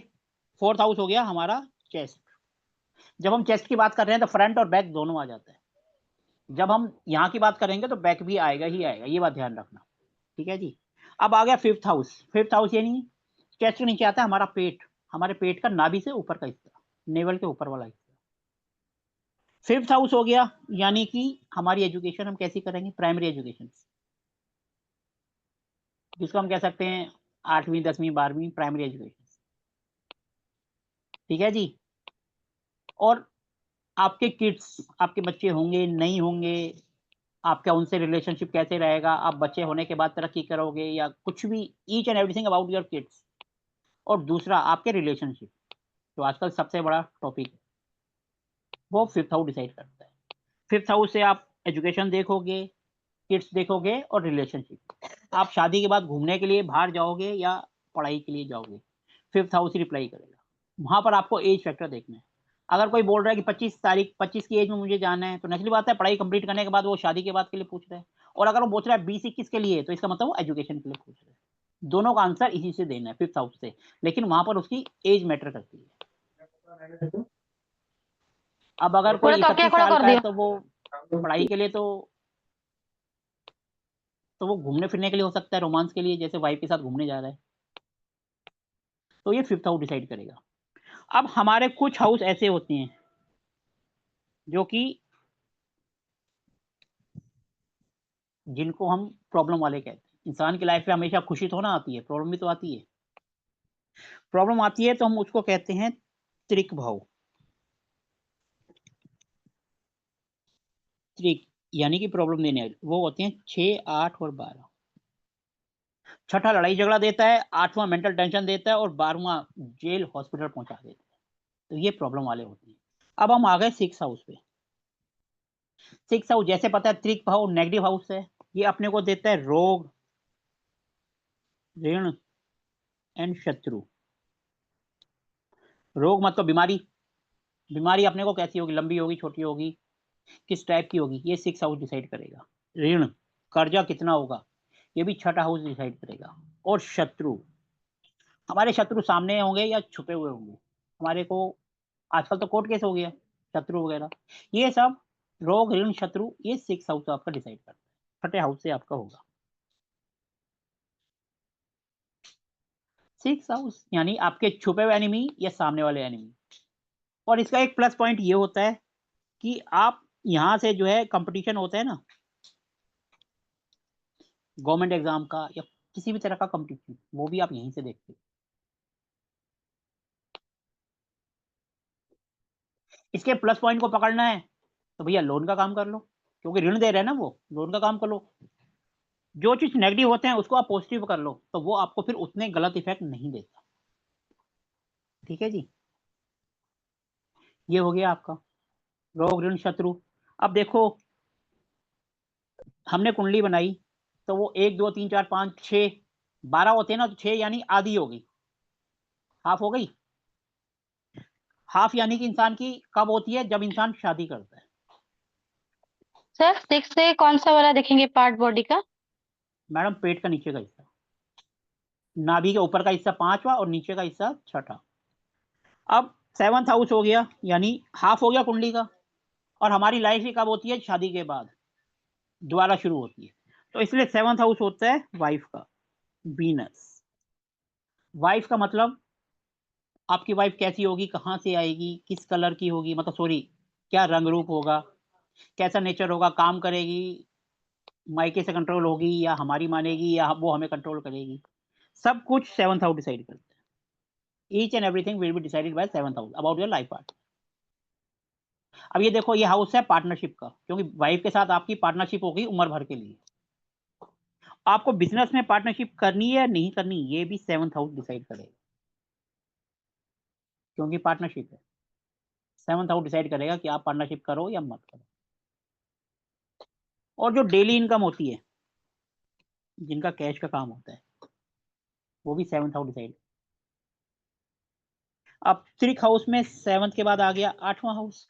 4th हाउस हो गया हमारा चेस्ट। जब हम चेस्ट की बात कर रहे हैं तो फ्रंट और बैक दोनों आ जाता है। जब हम यहाँ की बात करेंगे तो बैक भी आएगा ही आएगा, ये बात ध्यान रखना। ठीक है जी? अब आ गया 5th हाउस। 5th हाउस यानी चेस्ट के नीचे आता है हमारा पेट, हमारे पेट का नाभि से ऊपर का हिस्सा, नेवल के ऊपर वाला हिस्सा। 5th हाउस हो गया यानी कि हमारी एजुकेशन हम कैसी करेंगे? प्राइमरी एजुकेशन, जिसको हम कह सकते हैं 8वीं, 10वीं, 12वीं प्राइमरी एजुकेशन। ठीक है जी? और आपके किड्स, आपके बच्चे होंगे, नहीं होंगे, आपका उनसे रिलेशनशिप कैसे रहेगा? आप बच्चे होने के बाद तरक्की करोगे या कुछ भी, each and everything about your kids. और दूसरा आपके रिलेशनशिप, जो आजकल सबसे बड़ा टॉपिक है, वो 5th हाउस डिसाइड करता है। 5th हाउस से आप एजुकेशन देखोगे, किड्स देखोगे और रिलेशनशिप। आप शादी के बाद घूमने के लिए बाहर जाओगे या पढ़ाई के लिए जाओगे, 5th हाउस ही रिप्लाई करेगा। वहाँ पर आपको एज फैक्टर देखना है। अगर कोई बोल रहा है कि 25 की एज में मुझे जाना है, तो नेचुरली बात है पढ़ाई कंप्लीट करने के बाद वो शादी के बाद के लिए पूछ रहा है। और अगर वो पूछ रहा है 20-21 के लिए, तो इसका मतलब वो एजुकेशन के लिए पूछ रहा है। दोनों का आंसर इसी से देना है, 5th हाउस से, लेकिन वहां पर उसकी एज मैटर करती है। अब अगर पूरा कोई तकिया 31 खड़ा साल कर का है दिया। तो वो पढ़ाई के लिए तो वो घूमने फिरने के लिए हो सकता है, रोमांस के लिए, जैसे वाइफ के साथ घूमने जा रहा है, तो ये 5th हाउस डिसाइड करेगा। अब हमारे कुछ हाउस ऐसे होते हैं जो कि जिनको हम प्रॉब्लम वाले कहते हैं। इंसान की लाइफ में हमेशा खुशी तो ना आती है, प्रॉब्लम भी तो आती है। प्रॉब्लम आती है तो हम उसको कहते हैं त्रिक भाव। त्रिक यानी कि प्रॉब्लम देने वाले वो होते हैं 6, 8 और 12। छठा लड़ाई झगड़ा देता है, 8वां मेंटल टेंशन देता है और 12वां जेल हॉस्पिटल पहुंचा देता है। तो ये प्रॉब्लम वाले होते हैं। अब हम आ गए 6 हाउस पे। 6 हाउस जैसे पता है त्रिक भाव नेगेटिव हाउस है, ये अपने को देता है रोग, ऋण एंड शत्रु। रोग मतलब बीमारी। बीमारी अपने को कैसी होगी, लंबी होगी, छोटी होगी, किस टाइप की होगी, ये 6 हाउस डिसाइड करेगा। ऋण, कर्जा कितना होगा, ये भी छठा हाउस डिसाइड करेगा। और शत्रु, हमारे शत्रु सामने होंगे या छुपे हुए होंगे, हमारे को आजकल तो कोर्ट केस हो गया शत्रु वगैरह, ये सब रोग, ऋण, शत्रु, ये 6 हाउस आपका डिसाइड करता है। छठे हाउस से आपका होगा 6 हाउस, यानी आपके छुपे हुए एनिमी या सामने वाले एनिमी। और इसका एक प्लस पॉइंट ये होता है कि आप यहाँ से जो है कंपटीशन होता है ना, गवर्नमेंट एग्जाम का या किसी भी तरह का कंपटीशन, वो भी आप यहीं से देखते हो। इसके प्लस पॉइंट को पकड़ना है तो भैया लोन का काम कर लो, क्योंकि ऋण दे रहे हैं ना, वो लोन का काम कर लो। जो चीज नेगेटिव होते हैं उसको आप पॉजिटिव कर लो, तो वो आपको फिर उतने गलत इफेक्ट नहीं देता। ठीक है जी, ये हो गया आपका रोग, ऋण, शत्रु। अब देखो, हमने कुंडली बनाई तो वो 1, 2, 3, 4, 5, 6, 12 होते हैं ना, तो 6 यानी आधी हो गई, हाफ हो गई। हाफ यानी कि इंसान की कब होती है, जब इंसान शादी करता है। सर 6 से कौन सा वाला देखेंगे पार्ट बॉडी का? मैडम पेट का नीचे का हिस्सा, नाभि के ऊपर का हिस्सा 5वां और नीचे का हिस्सा 6ठा। अब 7th हाउस हो गया, यानी हाफ हो गया कुंडली का। और हमारी लाइफ ही कब होती है, शादी के बाद दोबारा शुरू होती है। तो इसलिए 7th हाउस होता है वाइफ का, वीनस। वाइफ का मतलब आपकी वाइफ कैसी होगी, कहाँ से आएगी, किस कलर की होगी, मतलब सॉरी, क्या रंग रूप होगा, कैसा नेचर होगा, काम करेगी, मायके से कंट्रोल होगी या हमारी मानेगी या वो हमें कंट्रोल करेगी, सब कुछ 7th हाउस डिसाइड करता है। Each and everything will be decided by 7th house about your life part. अब ये देखो, ये हाउस है पार्टनरशिप का, क्योंकि वाइफ के साथ आपकी पार्टनरशिप होगी उम्र भर के लिए। आपको बिजनेस में पार्टनरशिप करनी है या नहीं करनी, ये भी 7th हाउस डिसाइड करेगा, क्योंकि पार्टनरशिप है। 7th हाउस डिसाइड करेगा कि आप पार्टनरशिप करो या मत करो। और जो डेली इनकम होती है, जिनका कैश का काम होता है, वो भी 7th हाउस डिसाइड। अब त्रिक हाउस में 7th के बाद आ गया 8वां हाउस,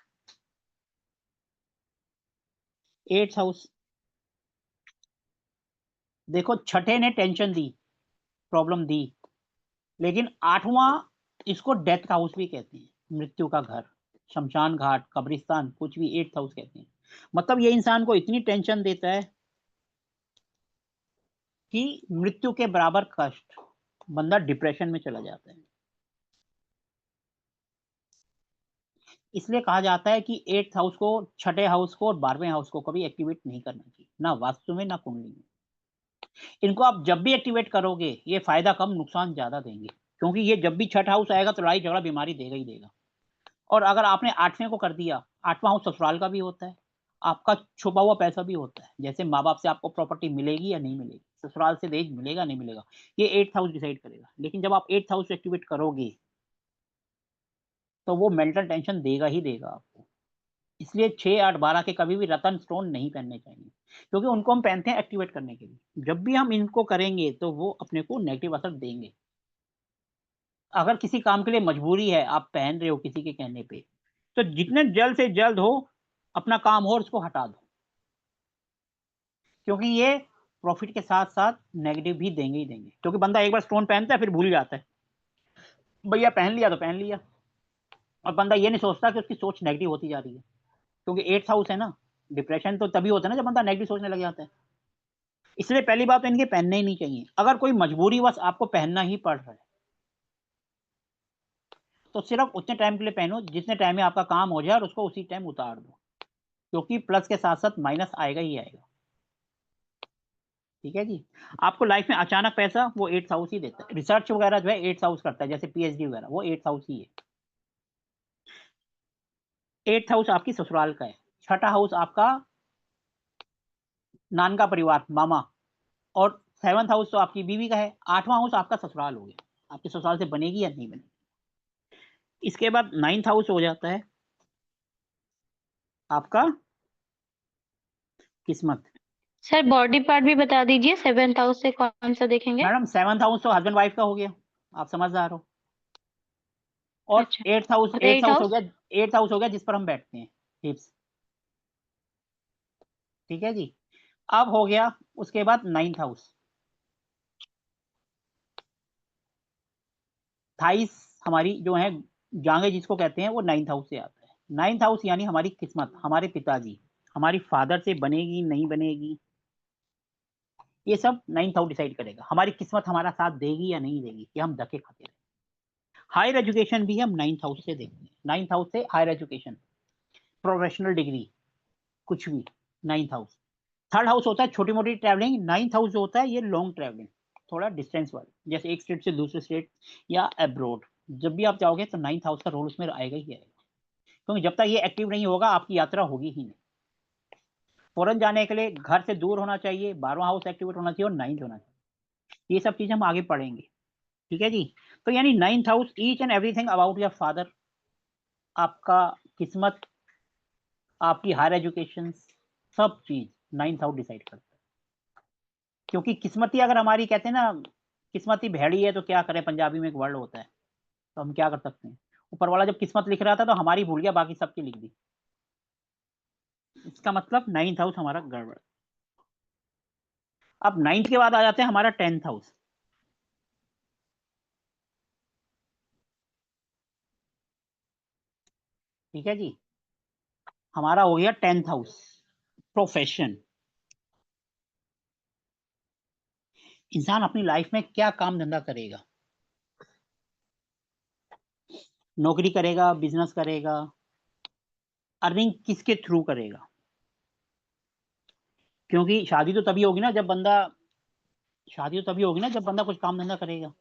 8th हाउस। देखो, छठे ने टेंशन दी, प्रॉब्लम दी, लेकिन 8वां, इसको डेथ हाउस भी कहते हैं, मृत्यु का घर, शमशान घाट, कब्रिस्तान, कुछ भी 8th हाउस कहते हैं। मतलब ये इंसान को इतनी टेंशन देता है कि मृत्यु के बराबर कष्ट, बंदा डिप्रेशन में चला जाता है। इसलिए कहा जाता है कि 8th हाउस को, छठे हाउस को और 12वें हाउस को कभी एक्टिवेट नहीं करना चाहिए, ना वास्तु में ना कुंडली में। इनको आप जब भी एक्टिवेट करोगे, ये फायदा कम नुकसान ज्यादा देंगे, क्योंकि ये जब भी छठा हाउस आएगा तो लड़ाई झगड़ा बीमारी देगा ही देगा। और अगर आपने 8वें को कर दिया, 8वां हाउस ससुराल का भी होता है, आपका छुपा हुआ पैसा भी होता है, जैसे माँ बाप से आपको प्रॉपर्टी मिलेगी या नहीं मिलेगी, ससुराल से दहेज मिलेगा नहीं मिलेगा, ये 8th हाउस डिसाइड करेगा। लेकिन जब आप 8th हाउस एक्टिवेट करोगे तो वो मेंटल टेंशन देगा ही देगा आपको। इसलिए 6, 8, 12 के कभी भी रतन स्टोन नहीं पहनने चाहिए, क्योंकि उनको हम पहनते हैं एक्टिवेट करने के लिए। जब भी हम इनको करेंगे तो वो अपने को नेगेटिव असर देंगे। अगर किसी काम के लिए मजबूरी है, आप पहन रहे हो किसी के कहने पे, तो जितने जल्द से जल्द हो अपना काम हो और उसको हटा दो, क्योंकि ये प्रॉफिट के साथ साथ नेगेटिव भी देंगे ही देंगे, क्योंकि बंदा एक बार स्टोन पहनता है फिर भूल जाता है, भैया पहन लिया तो पहन लिया, और बंदा ये नहीं सोचता कि उसकी सोच नेगेटिव होती जा रही है, क्योंकि 8th हाउस है ना। डिप्रेशन तो तभी होता है ना जब बंदा नेगेटिव सोचने लग जाता है। इसलिए पहली बात तो इनके पहनने ही नहीं चाहिए। अगर कोई मजबूरीवश आपको पहनना ही पड़ रहा है तो सिर्फ उतने टाइम के लिए पहनो जितने टाइम में आपका काम हो जाए, और उसको उसी टाइम उतार दो, क्योंकि प्लस के साथ साथ माइनस आएगा ही आएगा। ठीक है जी। आपको लाइफ में अचानक पैसा वो 8th हाउस ही देता है। रिसर्च वगैरह जो है 8th हाउस करता है, जैसे पीएचडी वगैरह वो 8th हाउस ही है। 8th हाउस आपकी ससुराल का है, छठा हाउस आपका नान का परिवार, मामा, और 7th हाउस तो आपकी बीवी का है, 8वां हाउस आपका ससुराल हो गया, आपके ससुराल से बनेगी या नहीं बनेगी। इसके बाद 9th हाउस हो जाता है आपका किस्मत। सर बॉडी पार्ट भी बता दीजिए, 7th हाउस से कौन सा देखेंगे? मैडम 7th हाउस तो हस्बैंड वाइफ का हो गया, आप समझदार हो। और अच्छा, 8th हाउस, और 8th 8 हाउस हो हाउस? गया, 8th हाउस हो गया जिस पर हम बैठते हैं, हिप्स। ठीक है जी। अब हो गया उसके बाद 9th हाउस, थाइस, हमारी जो है जांघें जिसको कहते हैं, वो 9th हाउस से आता है। 9th हाउस यानी हमारी किस्मत, हमारे पिताजी, हमारी फादर से बनेगी नहीं बनेगी, ये सब 9th हाउस डिसाइड करेगा। हमारी किस्मत हमारा साथ देगी या नहीं देगी, कि हम धक्के खाते रहे। हायर एजुकेशन भी हम 9th हाउस से देखते हैं। 9th हाउस से हायर एजुकेशन, प्रोफेशनल डिग्री, कुछ भी 9th हाउस। 3rd हाउस होता है छोटी मोटी ट्रैवलिंग। 9th हाउस जो होता है ये लॉन्ग ट्रैवलिंग, थोड़ा डिस्टेंस वाली, जैसे एक स्टेट से दूसरे स्टेट या अब्रोड। जब भी आप जाओगे तो 9th हाउस का रोल उसमें आएगा ही आएगा, क्योंकि जब तक ये एक्टिव नहीं होगा आपकी यात्रा होगी ही नहीं। फॉरेन जाने के लिए घर से दूर होना चाहिए, 12वां हाउस एक्टिवेट होना चाहिए और 9th होना चाहिए। ये सब चीजें हम आगे पढ़ेंगे। ठीक है जी। तो यानी 9th house, each and everything about your father, आपका किस्मत, आपकी हायर एजुकेशन, सब चीज 9th हाउस डिसाइड करता है। क्योंकि किस्मती अगर हमारी, कहते हैं ना, किस्मती भेड़ी है तो क्या करें, पंजाबी में एक वर्ड होता है, तो हम क्या कर सकते हैं। ऊपर वाला जब किस्मत लिख रहा था तो हमारी भूल गया, बाकी सबकी लिख दी। इसका मतलब 9th हाउस हमारा गड़बड़। अब 9th के बाद आ जाते हैं हमारा 10th हाउस। ठीक है जी। हमारा हो गया 10th हाउस, प्रोफेशन। इंसान अपनी लाइफ में क्या काम धंधा करेगा, नौकरी करेगा, बिजनेस करेगा, अर्निंग किसके थ्रू करेगा। क्योंकि शादी तो तभी होगी ना जब बंदा कुछ काम धंधा करेगा।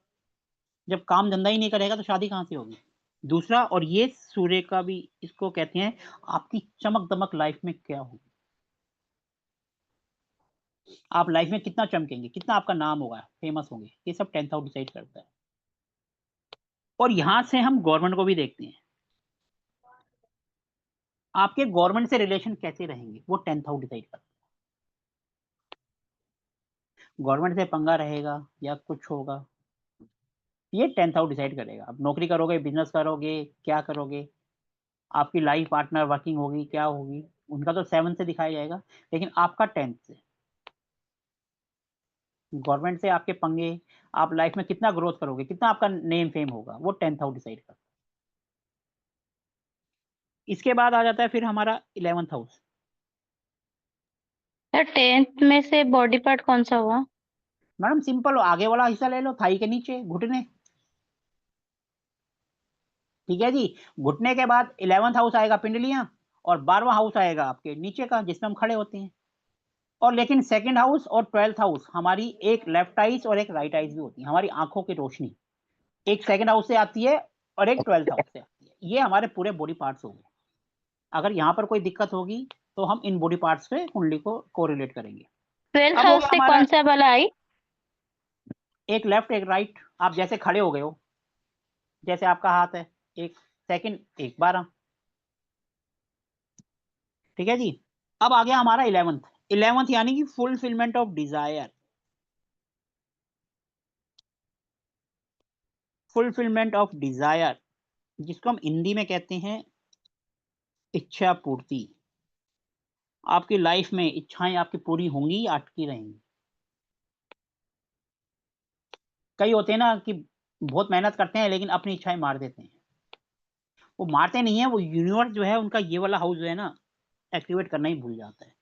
जब काम धंधा ही नहीं करेगा तो शादी कहाँ से होगी। दूसरा, और ये सूर्य का भी इसको कहते हैं, आपकी चमक दमक लाइफ में क्या होगी, आप लाइफ में कितना चमकेंगे, कितना आपका नाम होगा, फेमस होंगे, ये सब 10th हाउस डिसाइड करता है। और यहां से हम गवर्नमेंट को भी देखते हैं, आपके गवर्नमेंट से रिलेशन कैसे रहेंगे, वो 10th हाउस डिसाइड करता है। गवर्नमेंट से पंगा रहेगा या कुछ होगा, ये 10th हाउस डिसाइड करेगा। आप नौकरी करोगे, बिजनेस करोगे, क्या करोगे, आपकी लाइफ पार्टनर वर्किंग होगी, क्या होगी, उनका तो 7 से दिखाया जाएगा, लेकिन आपका 10th से। गवर्नमेंट से आपके पंगे, आप लाइफ में कितना ग्रोथ करोगे, कितना आपका नेम फेम होगा, वो 10th हाउस डिसाइड करता है। इसके बाद आ जाता है फिर हमारा 11th हाउस। सर 10th में से बॉडी पार्ट कौन सा हुआ? मैडम सिंपल हो, आगे वाला हिस्सा ले लो, थाई के नीचे घुटने। ठीक है जी। घुटने के बाद 11th हाउस आएगा पिंडलियां, और 12वां हाउस आएगा आपके नीचे का जिसमें हम खड़े होते हैं। और लेकिन 2nd हाउस और 12th हाउस, हमारी एक लेफ्ट आइज और एक राइट आइज भी होती है, हमारी आंखों की रोशनी एक 2nd हाउस से आती है और एक 12th हाउस से आती है। ये हमारे पूरे बॉडी पार्ट्स हो गए। अगर यहाँ पर कोई दिक्कत होगी तो हम इन बॉडी पार्ट्स से कुंडली को कोरिलेट करेंगे। 12th अब हो हाउस गया से हमारा कौन सा वाला आई? एक लेफ्ट एक राइट, आप जैसे खड़े हो गए हो, जैसे आपका हाथ है, एक 2nd एक 12। ठीक है जी। अब आ गया हमारा 11th। 11th यानी कि fulfilment of desire, fulfilment of desire, जिसको हम हिंदी में कहते हैं इच्छा पूर्ति। आपकी लाइफ में इच्छाएं आपकी पूरी होंगी या अटकी रहेंगी। कई होते हैं ना कि बहुत मेहनत करते हैं लेकिन अपनी इच्छाएं मार देते हैं। वो मारते नहीं है, वो यूनिवर्स जो है उनका ये वाला हाउस जो है ना एक्टिवेट करना ही भूल जाता है।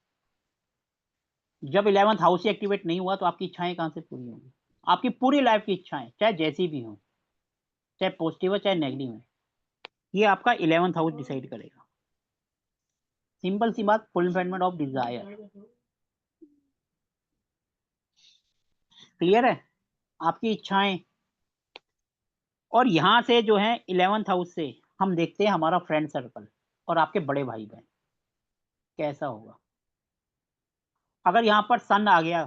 जब 11th हाउस ही एक्टिवेट नहीं हुआ तो आपकी इच्छाएं कहां से पूरी होंगी? आपकी पूरी लाइफ की इच्छाएं चाहे जैसी भी हो, चाहे पॉजिटिव हो चाहे नेगेटिव है, ये आपका 11th हाउस डिसाइड करेगा। सिंपल सी बात, फुलफिलमेंट ऑफ डिजायर। क्लियर है? आपकी इच्छाएं। और यहां से जो है 11th हाउस से हम देखते हैं हमारा फ्रेंड सर्कल और आपके बड़े भाई बहन कैसा होगा। अगर यहां पर सन आ गया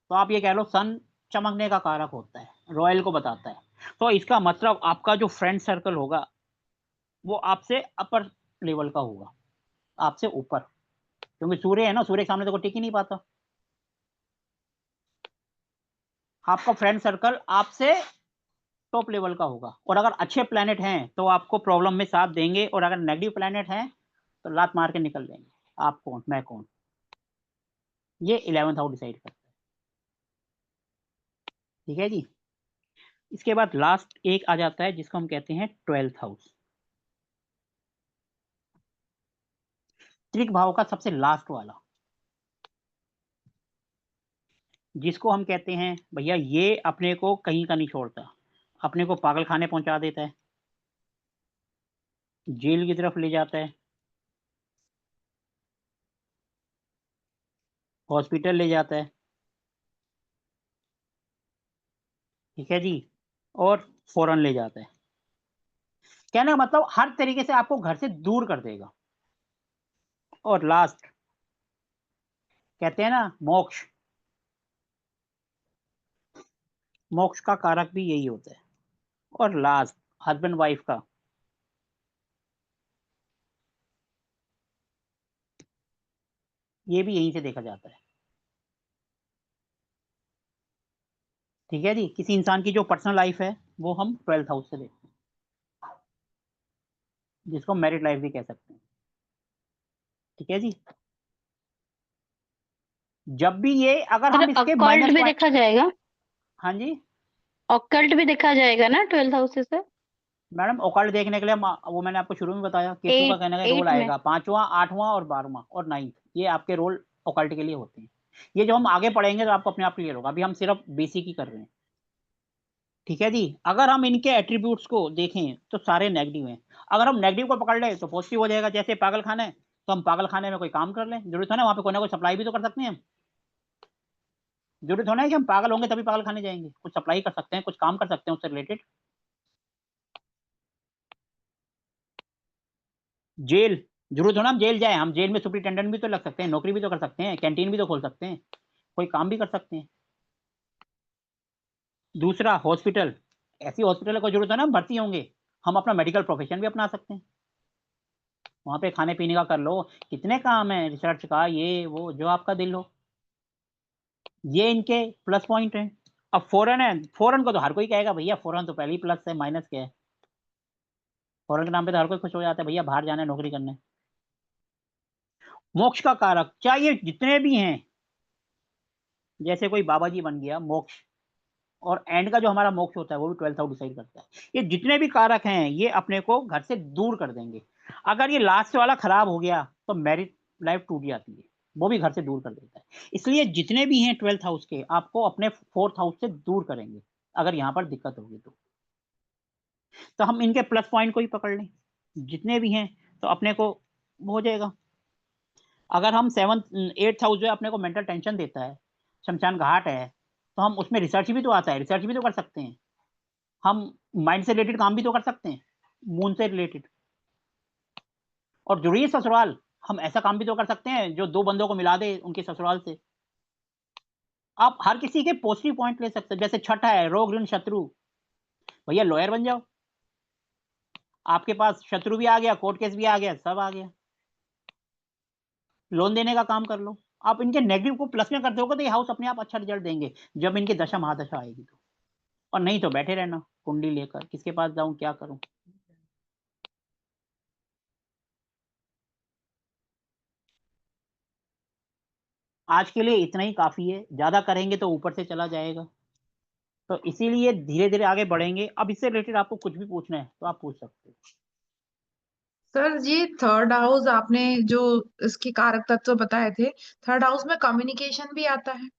तो आप ये कह लो सन चमकने का कारक होता है, रॉयल को बताता है। तो इसका मतलब आपका जो फ्रेंड सर्कल होगा वो आपसे अपर लेवल का होगा, आपसे ऊपर, क्योंकि सूर्य है ना, सूर्य के सामने तो कोई टिक ही नहीं पाता। आपका फ्रेंड सर्कल आपसे टॉप लेवल का होगा, और अगर अच्छे प्लैनेट हैं तो आपको प्रॉब्लम में साथ देंगे, और अगर नेगेटिव प्लैनेट हैं तो लात मार के निकल देंगे। आप कौन, मैं कौन, ये 11th हाउस डिसाइड करता है। ठीक है जी। इसके बाद लास्ट एक आ जाता है जिसको हम कहते हैं 12th हाउस, त्रिक भाव का सबसे लास्ट वाला, जिसको हम कहते हैं भैया ये अपने को कहीं का नहीं छोड़ता, अपने को पागल खाने पहुंचा देता है, जेल की तरफ ले जाता है, हॉस्पिटल ले जाता है। ठीक है जी। और फौरन ले जाता है। कहने का मतलब हर तरीके से आपको घर से दूर कर देगा। और लास्ट कहते हैं ना मोक्ष, मोक्ष का कारक भी यही होता है। और लास्ट हस्बैंड वाइफ का, ये भी यहीं से देखा जाता है। ठीक है जी। किसी इंसान की जो पर्सनल लाइफ है वो हम 12th हाउस से देखते हैं, जिसको मैरिड लाइफ भी कह सकते हैं। ठीक है जी। जब भी ये अगर सर हम इसके अकल्ट माइनस भी पॉइंट। देखा जाएगा? हाँ जी। ऑकल्ट भी देखा जाएगा ना 12th हाउस से सर? मैडम ओकल्ट देखने के लिए वो मैंने आपको शुरू में बताया, केतु का एट कहने का रोल एट में? आएगा, पांचवा, आठवां और 12वां और 9th, ये आपके रोल ओकल्ट के लिए होते हैं। ये जो हम आगे पढ़ेंगे तो आपको अपने आप क्लियर होगा, अभी हम सिर्फ बेसिक ही कर रहे हैं। ठीक है जी। अगर हम इनके एट्रीब्यूट्स को देखें तो सारे नेगेटिव हैं। अगर हम नेगेटिव को पकड़ ले तो पॉजिटिव हो जाएगा, जैसे पागल खाना है तो हम पागल खाने में कोई काम कर लें, जरूरत है ना वहाँ पे कोई ना कोई सप्लाई भी तो कर सकते हैं हम। जरूरत होना है कि हम पागल होंगे तभी पागल खाने जाएंगे, कुछ सप्लाई कर सकते हैं, कुछ काम कर सकते हैं उससे रिलेटेड। जेल, जरूरत हो ना हम जेल जाए, हम जेल में सुपरिटेंडेंट भी तो लग सकते हैं, नौकरी भी तो कर सकते हैं, कैंटीन भी तो खोल सकते हैं, कोई काम भी कर सकते हैं। दूसरा हॉस्पिटल, ऐसी हॉस्पिटल को जरूरत है ना हम भर्ती होंगे, हम अपना मेडिकल प्रोफेशन भी अपना सकते हैं, वहां पे खाने पीने का कर लो, कितने काम है रिसर्च का, ये वो जो आपका दिल हो। ये इनके प्लस पॉइंट है। अब फॉरेन है, फॉरेन को तो हर कोई कहेगा भैया फॉरेन तो पहले ही प्लस है, माइनस क्या है? फॉरेन के नाम पे तो हर कोई खुश हो जाता है भैया बाहर जाना है नौकरी करने। मोक्ष का कारक चाहिए जितने भी हैं, जैसे कोई बाबा जी बन गया मोक्ष, और एंड का जो हमारा मोक्ष होता है वो भी 12th हाउस डिसाइड करता है। ये जितने भी कारक हैं ये अपने को घर से दूर कर देंगे। अगर ये लास्ट वाला खराब हो गया तो मैरिड लाइफ टूट जाती है, वो भी घर से दूर कर देता है। इसलिए जितने भी हैं 12th हाउस के आपको अपने 4th हाउस से दूर करेंगे, अगर यहाँ पर दिक्कत होगी तो हम इनके प्लस पॉइंट को ही पकड़ लें, जितने भी हैं तो अपने को हो जाएगा। अगर हम 8th हाउस जो है अपने को मेंटल टेंशन देता है, शमशान घाट है, तो हम उसमें रिसर्च भी तो आता है, रिसर्च भी तो कर सकते हैं, हम माइंड से रिलेटेड काम भी तो कर सकते हैं, मून से रिलेटेड। और जरूरी है ससुराल, हम ऐसा काम भी तो कर सकते हैं जो दो बंदों को मिला दे उनके ससुराल से। आप हर किसी के पॉजिटिव पॉइंट ले सकते हैं, जैसे छठा है रोग ऋण शत्रु, भैया लॉयर बन जाओ, आपके पास शत्रु भी आ गया, कोर्ट केस भी आ गया, सब आ गया, लोन देने का काम कर लो। आप इनके नेगेटिव को प्लस में करते होगे तो ये हाउस अपने आप अच्छा रिजल्ट देंगे, जब इनकी दशा महादशा आएगी तो। और नहीं तो बैठे रहना कुंडली लेकर, किसके पास जाऊं क्या करूं। आज के लिए इतना ही काफी है, ज्यादा करेंगे तो ऊपर से चला जाएगा। तो इसीलिए धीरे-धीरे आगे बढ़ेंगे। अब इससे रिलेटेड आपको कुछ भी पूछना है तो आप पूछ सकते हो। सर ये थर्ड हाउस आपने जो इसके कारक तत्व बताए थे, थर्ड हाउस में कम्युनिकेशन भी आता है।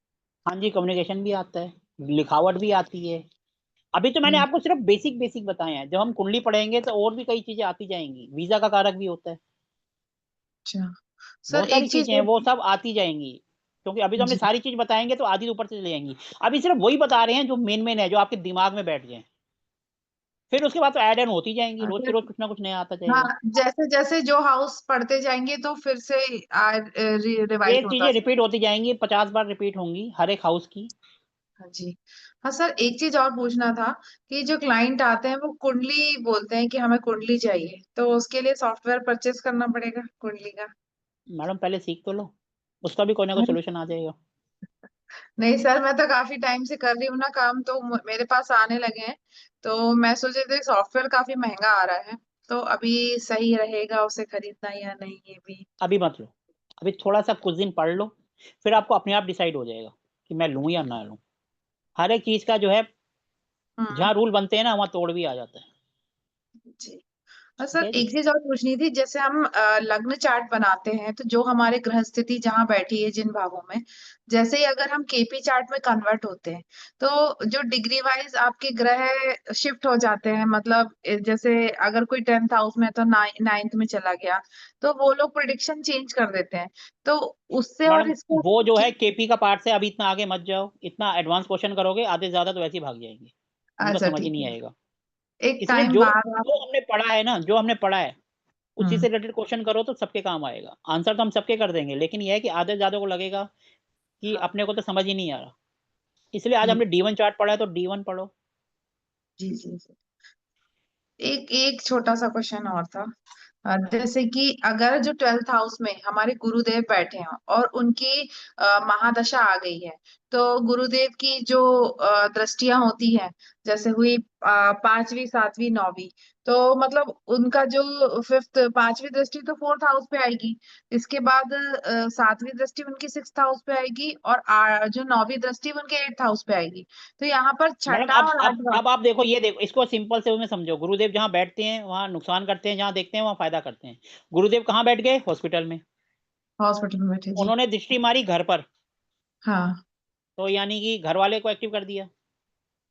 हाँ जी, कम्युनिकेशन भी आता है, लिखावट भी आती है। अभी तो मैंने हम्म, आपको सिर्फ बेसिक बताए हैं, जब हम कुंडली पढ़ेंगे तो और भी कई चीजें आती जाएंगी। वीजा का कारक भी होता है, अच्छा सर बहुत सारी एक चीज चीजें हैं, और। वो सब आती जाएंगी। क्योंकि अभी तो हमने जी सारी चीज बताएंगे तो आधी ऊपर से चली जाएंगी। अभी सिर्फ वही बता रहे हैं जो मेन है, जो आपके दिमाग में बैठ जाए। फिर उसके बाद तो ऐड ऑन होती जाएंगी, रोज के रोज कुछ ना कुछ नया आता हाँ, जाएगा। जैसे जैसे जो हाउस पढ़ते जाएंगे तो फिर से रिवाइज एक होता चीजें जाए। रिपीट होती जाएंगी, 50 बार रिपीट होंगी हर एक हाउस की। हाँ जी। हाँ सर एक चीज और पूछना था कि जो क्लाइंट आते हैं वो कुंडली बोलते हैं कि हमें कुंडली चाहिए, तो उसके लिए सॉफ्टवेयर परचेस करना पड़ेगा कुंडली का। मैडम पहले सीख तो लो, उसका भी कोई ना कोई नहीं सोल्यूशन आ जाएगा। नहीं सर, मैं तो काफी टाइम से कर रही हूँ ना काम, तो मेरे पास आने लगे हैं। तो मैं सोच रही थी सॉफ्टवेयर काफी महंगा आ रहा है, तो अभी सही रहेगा उसे खरीदना या नहीं ये भी। अभी मत लो, अभी थोड़ा सा कुछ दिन पढ़ लो, फिर आपको अपने आप डिसाइड हो जाएगा कि मैं लूं या ना लूं। हर एक चीज का जो है, हम्म। जहाँ रूल बनते हैं ना वहाँ तोड़ भी आ जाता है। जी। और ठीक सर है जी। एक चीज और पूछनी थी, जैसे हम लग्न चार्ट बनाते हैं तो जो हमारे ग्रह स्थिति जहाँ बैठी है जिन भावों में, जैसे ही अगर हम केपी चार्ट में कन्वर्ट होते हैं तो जो डिग्री वाइज आपके ग्रह शिफ्ट हो जाते हैं, मतलब जैसे अगर कोई 10th हाउस में है तो 9th में चला गया, तो वो लोग प्रिडिक्शन चेंज कर देते हैं। तो उससे और मैडम इसको वो जो है केपी का पार्ट से अभी इतना आगे मत जाओ, इतना एडवांस क्वेश्चन करोगे आधे से ज्यादा तो वैसे ही भाग जाएंगे, उनको अच्छा समझ ही ठीक नहीं है, आएगा। एक इसलिए टाइम जो बाद आप। जो हमने पढ़ा है ना, जो हमने पढ़ा है उसी हम्म। से रिलेटेड क्वेश्चन करो तो सबके काम आएगा। आंसर तो हम सबके कर देंगे, लेकिन यह है कि आधे से ज्यादा को लगेगा कि हाँ अपने को तो समझ ही नहीं आ रहा। इसलिए आज जी हमने D1 चार्ट पढ़ा है तो D1 पढ़ो। जी जी जी। एक एक छोटा सा क्वेश्चन और था। जैसे कि अगर जो 12th हाउस में हमारे गुरुदेव बैठे हैं और उनकी महादशा आ गई है, तो गुरुदेव की जो दृष्टियां होती हैं, जैसे हुई 5वीं 7वीं 9वीं, तो मतलब उनका जो फिफ्थ 5वीं दृष्टि तो 4th हाउस पे आएगी। इसके बाद 7वीं दृष्टि उनकी 6th हाउस पे आएगी, और जो 9वीं दृष्टि उनके 8th हाउस पे आएगी। तो यहाँ पर मैडम छठा अब और अब आठवां। अब आप देखो, ये देखो, इसको सिंपल से में समझो। गुरुदेव जहाँ बैठते हैं वहाँ नुकसान करते हैं, जहाँ देखते हैं वहाँ फायदा करते हैं। गुरुदेव कहाँ बैठ गए? हॉस्पिटल में। हॉस्पिटल में बैठे जी। उन्होंने दृष्टि मारी घर पर, हाँ तो यानी कि घर वाले को एक्टिव कर दिया।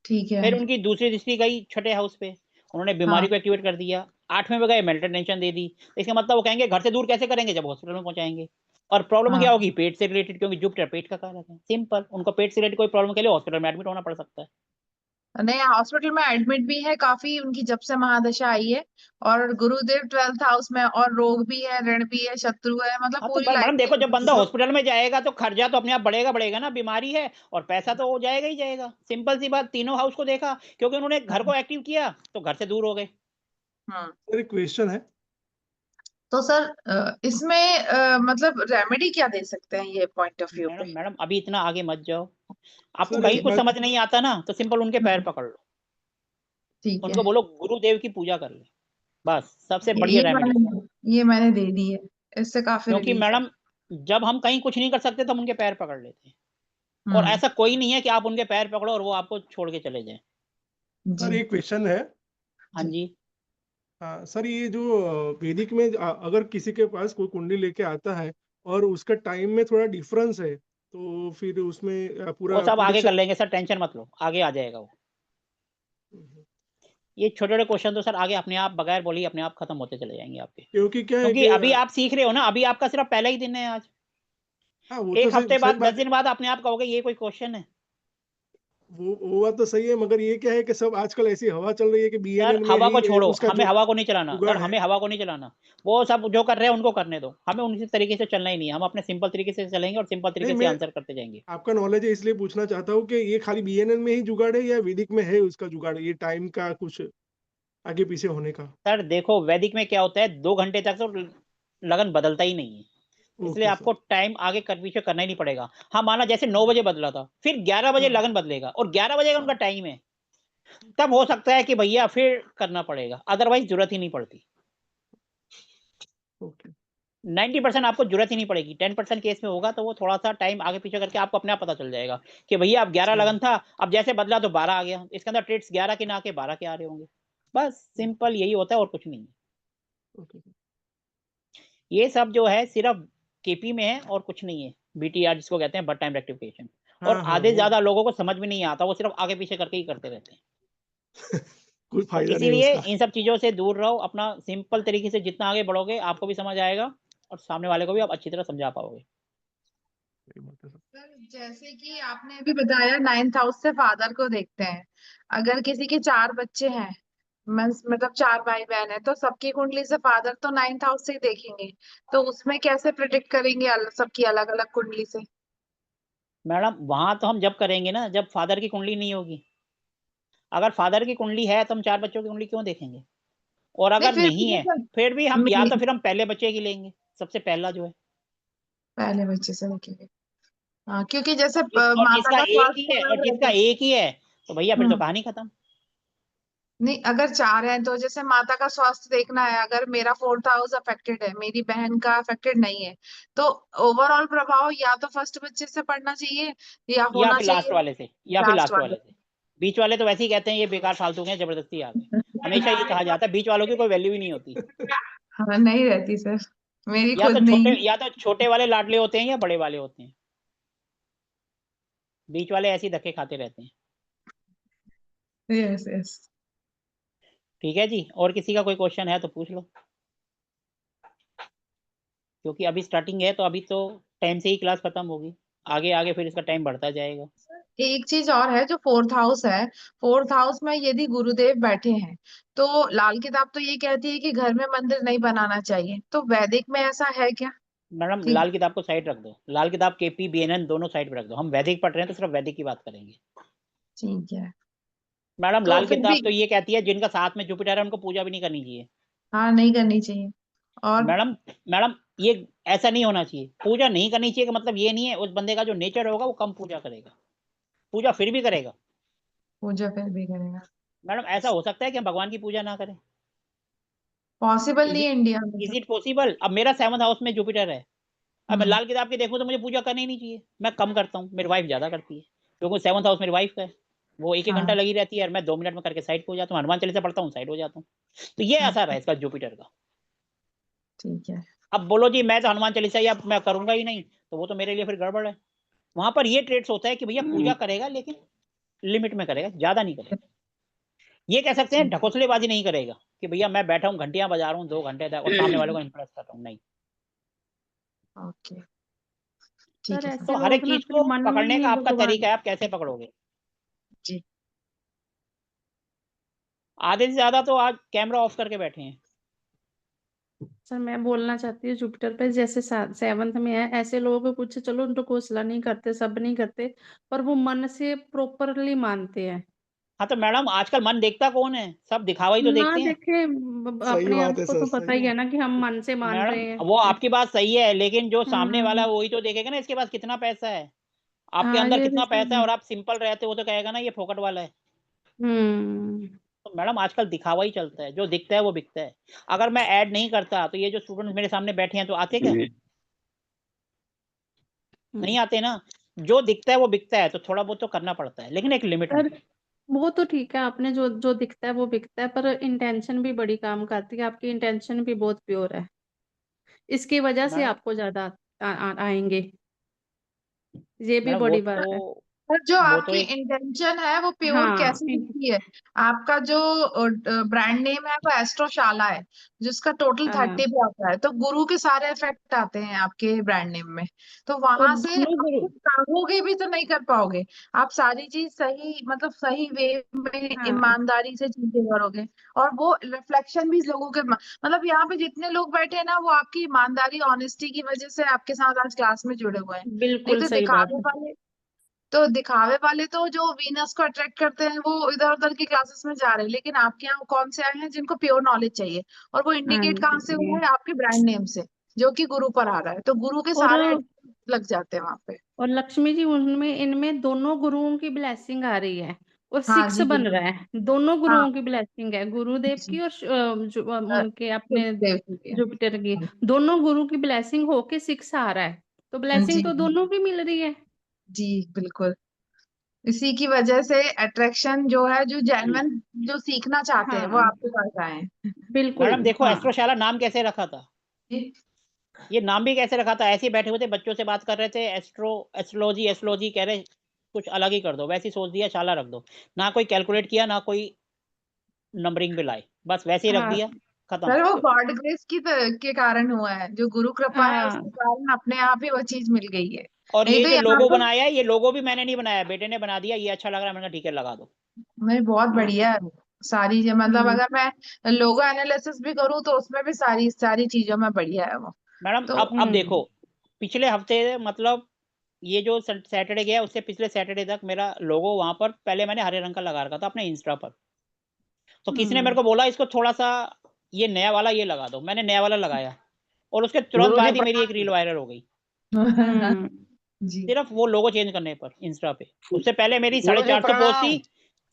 ठीक है। फिर उनकी दूसरी दृष्टि गई छठे हाउस पे, उन्होंने बीमारी हाँ को एक्टिवेट कर दिया। 8वें में गए, मेंटल टेंशन दे दी। तो इसका मतलब वो कहेंगे घर से दूर कैसे करेंगे जब हॉस्पिटल में पहुंचाएंगे। और प्रॉब्लम क्या हाँ। होगी? पेट से रिलेटेड, क्योंकि जुपिटर पेट का कारक है। सिंपल, उनको पेट से रिलेटेड कोई प्रॉब्लम के लिए हॉस्पिटल में एडमिट होना पड़ सकता है। नहीं, हॉस्पिटल में एडमिट भी है काफी उनकी जब से महादशा आई है। और गुरुदेव 12th हाउस में, और रोग भी है, ऋण भी है, शत्रु है, मतलब हाँ तो पूरी मैडम लाइफ देखो, जब में। बंदा हॉस्पिटल में जाएगा तो खर्चा तो अपने आप बढ़ेगा बढ़ेगा ना, बीमारी है और पैसा तो हो जाएगा ही जाएगा। सिंपल सी बात, तीनों हाउस को देखा, क्योंकि उन्होंने घर को एक्टिव किया तो घर से दूर हो गए। हम्म। सर एक क्वेश्चन है। तो सर इसमें मतलब रेमेडी क्या दे सकते हैं ये पॉइंट ऑफ व्यू पे। मैडम मैडम अभी इतना आगे मत जाओ। आपको सर कहीं एक कुछ बात। समझ नहीं आता ना तो सिंपल उनके पैर हम्म, पकड़ लो, ठीक है। उनको बोलो गुरुदेव की पूजा कर ले, बस सबसे ये बढ़िया ये रेमेडी। मैंने दे दी है, इससे काफी क्योंकि रिलीफ है। मैडम जब हम कहीं कुछ नहीं कर सकते तो हम उनके पैर पकड़ लेते हैं। और हम्म। ऐसा कोई नहीं है कि आप उनके पैर पकड़ो और वो आपको छोड़ के चले जाएं। सर जी एक क्वेश्चन है। हाँ जी। जी। हाँ सर, ये जो वैदिक में अगर किसी के पास कोई कुंडली लेके आता है और उसका टाइम में थोड़ा डिफरेंस है, तो फिर उसमें वो पूरा सब आगे प्रिडिक्शन। कर लेंगे सर, टेंशन मत लो, आगे आ जाएगा वो। ये छोटे छोटे क्वेश्चन तो सर आगे अपने आप बगैर बोले ही अपने आप खत्म होते चले जाएंगे आपके। क्योंकि क्या है क्योंकि कि अभी आप सीख रहे हो ना, अभी आपका सिर्फ पहला ही दिन है आज। हाँ वो तो एक सही हफ्ते सही बाद, बात 10 है। दिन बाद अपने आप कहोगे ये कोई क्वेश्चन है? वो बात तो सही है, मगर ये क्या है कि सब आजकल ऐसी हवा चल रही है कि सर बीएनएन में हवा ही को छोड़ो, उसका हमें हवा को नहीं चलाना सर, जुगाड़ है। हमें हवा को नहीं चलाना। वो सब जो कर रहे हैं उनको करने दो, हमें उसी तरीके से चलना ही नहीं है। हम अपने सिंपल तरीके से चलेंगे और सिंपल नहीं, तरीके से मैं आंसर करते जाएंगे। आपका नॉलेज है इसलिए पूछना चाहता हूँ कि ये खाली बीएनएन में ही जुगाड़ है या वैदिक में है उसका जुगाड़, ये टाइम का कुछ आगे पीछे होने का। सर देखो, वैदिक में क्या होता है, 2 घंटे तक तो लगन बदलता ही नहीं है। इसलिए ओके सर। आपको टाइम आगे कर पीछे करना ही नहीं पड़ेगा। हाँ माना जैसे 9 बजे बदला था, फिर 11 बजे हाँ लगन बदलेगा और 11 बजे का हाँ। उनका टाइम है। तब हो सकता है कि भैया फिर करना पड़ेगा, अदरवाइज जरूरत ही नहीं पड़ती। ओके। 90% आपको जरूरत ही नहीं पड़ेगी। 10% केस में होगा तो वो थोड़ा सा टाइम आगे पीछे करके आपको अपने आप पता चल जाएगा कि भैया अब 11 लगन था, अब जैसे बदला तो 12 आ गया। इसके अंदर ट्रेड्स 11 के ना के 12 के आ रहे होंगे। बस सिंपल यही होता है और कुछ नहीं है। ओके। ये सब जो है सिर्फ केपी में है और कुछ नहीं है। बीटीआर जिसको कहते हैं बट टाइम रेक्टिफिकेशन। और हाँ हाँ आधे वो ज्यादा लोगों को समझ में नहीं आता, वो सिर्फ आगे पीछे करके ही करते रहते हैं। कोई तो फायदा नहीं इसीलिए उसका। इन सब चीजों से दूर रहो। अपना सिंपल तरीके से जितना आगे बढ़ोगे आपको भी समझ आएगा और सामने वाले को भी आप अच्छी तरह समझा पाओगे। सही बात है सर। सर जैसे कि आपने अभी बताया 9th हाउस से फादर को देखते हैं। अगर किसी के 4 बच्चे हैं, मतलब 4 भाई बहन है, तो सबकी कुंडली से फादर तो 9th हाउस से ही देखेंगे। तो उसमें कैसे प्रिडिक्ट करेंगे सबकी अलग अलग कुंडली से? मैडम वहां तो हम जब करेंगे ना जब फादर की कुंडली नहीं होगी। अगर फादर की कुंडली है तो हम 4 बच्चों की कुंडली क्यों देखेंगे? और नहीं, अगर फिर नहीं भी है जैसे फिर भी हम या तो मेरी फिर हम पहले बच्चे की लेंगे, सबसे पहला जो है। पहले बच्चे से देखेंगे। हाँ, क्योंकि जैसे और माता जिसका का एक ही स्वास्थ्य है खराब और जिसका रहता है। एक ही है तो भैया फिर तो हम्म कहानी खत्म। नहीं, अगर 4 हैं तो जैसे माता का स्वास्थ्य देखना है। अगर मेरा 4th हाउस अफेक्टेड है, मेरी बहन का अफेक्टेड नहीं है, तो ओवरऑल प्रभाव या तो फर्स्ट बच्चे से पड़ना चाहिए या या होना फिर लास्ट चाहिए वाले से, या फिर लास्ट लास्ट वाले। वाले से। बीच वाले तो वैसे ही कहते हैं ये बेकार फालतू के हैं, जबरदस्ती आ गए। हमेशा ये कहा जाता है बीच वालों की कोई वैल्यू ही नहीं होती। हाँ, नहीं रहती सर, मेरी खुद नहीं है। या तो छोटे वाले लाडले होते हैं या बड़े वाले होते हैं। बीच वाले ऐसे ही धक्के खाते रहते हैं। Yes yes. ठीक है जी, और किसी का कोई क्वेश्चन है तो पूछ लो, क्योंकि अभी स्टार्टिंग है तो अभी तो टाइम से ही क्लास खत्म होगी। आगे आगे फिर इसका टाइम बढ़ता जाएगा। एक चीज और है, जो 4th हाउस है, 4th हाउस में यदि गुरुदेव बैठे हैं, तो लाल किताब तो ये कहती है कि घर में मंदिर नहीं बनाना चाहिए। तो वैदिक में ऐसा है क्या? मैडम ठीक। लाल किताब को साइड रख दो, लाल किताब केपी बीएनएन दोनों साइड पे रख दो। हम वैदिक पढ़ रहे हैं तो सिर्फ वैदिक की बात करेंगे। ठीक है। मैडम तो लाल फिर भी किताब तो ये कहती है जिनका साथ में जुपिटर है उनको पूजा भी नहीं करनी चाहिए। हाँ, नहीं करनी चाहिए। और मैडम मैडम ये ऐसा नहीं होना चाहिए। पूजा नहीं करनी चाहिए का मतलब ये नहीं है उस बंदे का जो नेचर होगा वो कम पूजा करेगा, पूजा फिर भी करेगा। पूजा फिर भी करेगा? मैडम ऐसा हो सकता है कि हम भगवान की पूजा ना करें? पॉसिबल इज नहीं है इट इंडिया में इज तो। It possible? अब मेरा 7th हाउस में जुपिटर है, अब मैं हम्म लाल किताब की देखूं तो मुझे पूजा करनी ही नहीं चाहिए। मैं कम करता हूँ, मेरी वाइफ ज्यादा करती है, क्योंकि 7th हाउस मेरी वाइफ का है। वो एक एक घंटा हाँ, लगी रहती है और मैं 2 मिनट में करके साइड हो जाता हूँ, हनुमान चालीसा पढ़ता हूँ साइड हो जाता हूँ। तो ये हाँ, असर है इसका जुपिटर का। ठीक है। अब बोलो जी मैं तो हनुमान चालीसा या मैं करूंगा ही नहीं, तो वो तो मेरे लिए फिर गड़बड़ है। वहां पर ये ट्रेड्स होता है कि भैया पूजा करेगा लेकिन लिमिट में करेगा, ज्यादा नहीं करेगा। ये कह सकते हैं ठीक। ढकोसलेबाजी नहीं करेगा कि भैया मैं बैठा हूँ घंटियां बजा रहा हूँ 2 घंटे तक और सामने वाले को इंप्रेस कर रहा हूँ, नहीं। ओके, सर ठीक है सर। तो ऐसे हर एक लोग ना चीज अपने को मन में पकड़ने ही का आपका भगवान। तरीका है, आप कैसे पकड़ोगे। जी। आधे से ज्यादा तो आज कैमरा ऑफ करके बैठे हैं। सर मैं बोलना चाहती हूँ जुपिटर पे जैसे 7th में है, ऐसे लोगों को कुछ चलो उनको कोसला नहीं करते, सब नहीं करते, पर वो मन से प्रॉपरली मानते हैं। हाँ तो मैडम आजकल मन देखता कौन है, सब दिखावा ही तो ना देखते हैं। देखे सही अपने बात आप है को सर, तो पता सही ही है बात। ना कि हम मन से मान मैडम रहे हैं। वो आपकी बात सही है लेकिन जो सामने वाला है हम्म। वही तो देखेगा ना इसके पास कितना पैसा है, आपके हाँ, अंदर ये भी कितना पैसा सही है, है। और आप सिंपल रहते हो तो कहेगा ना ये फोकट वाला है। हम्म। तो मैडम आजकल दिखावा ही चलता है, जो दिखता है वो बिकता है। अगर मैं ऐड नहीं करता तो ये जो स्टूडेंट मेरे सामने बैठे हैं तो आते क्या? नहीं आते ना। जो दिखता है वो बिकता है, तो थोड़ा बहुत तो करना पड़ता है लेकिन एक लिमिट में। पर वो तो ठीक है, आपने जो जो दिखता है वो बिकता है, पर इंटेंशन भी बड़ी काम करती है। आपकी इंटेंशन भी बहुत प्योर है, इसकी वजह से मैडम आपको ज्यादा आएंगे। ये भी मैडम बड़ी बात है। और जो वो तो आपकी एक इंटेंशन है वो प्योर हाँ। कैसे दिखती है? आपका जो ब्रांड नेम है वो एस्ट्रोशाला है, जिसका टोटल हाँ, 30 पे आता है। तो गुरु के सारे इफेक्ट आते हैं आपके ब्रांड नेम में। तो और वहां से दोनों आप गुरु। कुछ चाहोगे भी तो नहीं कर पाओगे। आप सारी चीज सही, मतलब सही वे में हाँ, ईमानदारी से चीजें करोगे। और वो रिफ्लेक्शन भी लोगों के मतलब यहाँ पे जितने लोग बैठे हैं ना, वो आपकी ईमानदारी, ऑनेस्टी की वजह से आपके साथ आज क्लास में जुड़े हुए हैं। नहीं बिल्कुल तो सही बात है। दिखावे वाले तो जो वीनस को अट्रैक्ट करते हैं वो इधर उधर की क्लासेस में जा रहे हैं। लेकिन आपके यहाँ कौन से आए हैं जिनको प्योर नॉलेज चाहिए? और वो हाँ इंडिकेट कहाँ से जी। हुआ है? आपके ब्रांड नेम से, जो कि गुरु पर आ रहा है। तो गुरु के और सारे लग जाते हैं वहां पे। और लक्ष्मी जी, उनमें इनमें दोनों गुरुओं की ब्लेसिंग आ रही है। और हाँ 6 जी बन बिल्कुल। रहा है, दोनों हाँ गुरुओं की ब्लेसिंग है, गुरुदेव जी की और उनके अपने गुरुदेव जी के। जुपिटर की, दोनों गुरु की ब्लेसिंग होके 6 आ रहा है, तो ब्लेसिंग जी तो दोनों की मिल रही है। जी बिल्कुल। इसी की वजह से अट्रैक्शन जो है, जो जेन्युइन जो सीखना चाहते हैं वो हाँ आपके पास आए हैं। बिल्कुल। मैडम देखो, हाँ एस्ट्रोशाला नाम कैसे रखा था, जी ये नाम भी कैसे रखा था, ऐसे ही बैठे हुए थे, बच्चों से बात कर रहे थे, एस्ट्रोलॉजी एस्ट्रोलॉजी कह रहे, कुछ अलग ही कर दो, वैसे ही सोच दिया शाला रख दो, ना कोई कैलकुलेट किया, ना कोई नंबरिंग भी लाई, बस वैसे ही रख हाँ दिया, खत्म। सर, वो गॉड ग्रेस के कारण हुआ है, जो गुरु कृपा है हाँ उसके कारण अपने आप ही वो चीज मिल गई है। और नहीं ये तो जो यहाँ लोगो तो बनाया है, ये लोगो भी मैंने नहीं बनाया, बेटे ने बना दिया, ये अच्छा लग रहा है, मैंने कहा ठीक है लगा दो। मैं बहुत हाँ। बढ़िया है वो। सारी मतलब हम्म अगर मैं लोगो एनालिसिस भी करूँ तो उसमें भी सारी सारी चीजों में बढ़िया है वो। मैडम तो अब देखो, हम्म पिछले हफ्ते मतलब ये जो सैटरडे गया, उससे पिछले सैटरडे तक मेरा लोगो वहां पर पहले मैंने हरे रंग का लगा रखा था अपने इंस्टा पर, तो किसी ने मेरे हम्म को बोला इसको थोड़ा सा ये नया वाला ये लगा दो, मैंने नया वाला लगाया और उसके तुरंत गुरु जी बाद ही मेरी एक रील प्रणाम। वायरल हो गई, हम्म जी सिर्फ वो लोगो चेंज करने पर इंस्टा पे। उससे पहले मेरी गुरु जी 450 पोस्ट प्रणाम। थी,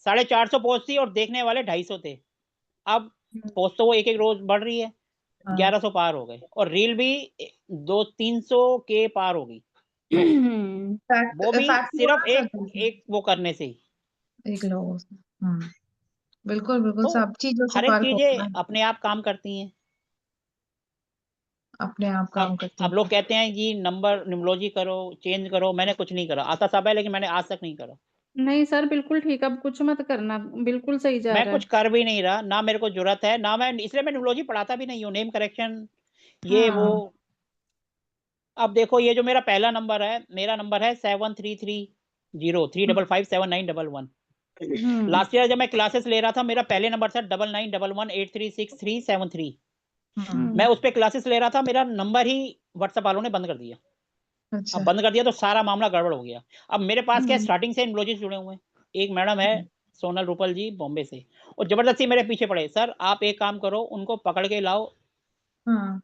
450 पोस्ट थी और देखने वाले 250 थे। अब पोस्ट तो वो एक एक रोज बढ़ रही है, हाँ 1100 पार हो गए और रील भी 200-300 के पार हो गई, फैक्ट वो भी फैक्ट सिर्फ बोला एक सर। एक वो करने से ही। एक लोगों से। बिल्कुल बिल्कुल, तो सब चीजों से हर एक फर्क होता चीजें है। अपने आप काम करती हैं। अपने आप काम करती अब लोग है। कहते हैं जी नंबर न्यूमरोलॉजी करो, चेंज करो, मैंने कुछ नहीं करा, आता सब है लेकिन मैंने आज तक नहीं करा। नहीं सर बिल्कुल ठीक, अब कुछ मत करना, बिल्कुल सही जा मैं रहा कुछ है। कर भी नहीं रहा, ना मेरे को जरूरत है, ना मैं, इसलिए मैं न्यूमरोलॉजी पढ़ाता भी नहीं हूँ, नेम करेक्शन ये वो। हाँ अब देखो ये जो मेरा पहला नंबर है, मेरा नंबर है 733035579111। हम्म लास्ट ईयर जब मैं क्लासेस ले रहा था, मेरा पहले नंबर था 9911836373। मैं हम्म, उस पर क्लासेस ले रहा था, मेरा नंबर ही व्हाट्सएप वालों ने बंद कर दिया। अब अच्छा बंद कर दिया तो सारा मामला गड़बड़ हो गया। अब मेरे पास क्या, हम्म स्टार्टिंग से न्यूमरोलॉजिस्ट जुड़े हुए हैं, एक मैडम है सोनल रूपल जी बॉम्बे से, और जबरदस्ती मेरे पीछे पड़े, सर आप एक काम करो, उनको पकड़ के लाओ, हाँ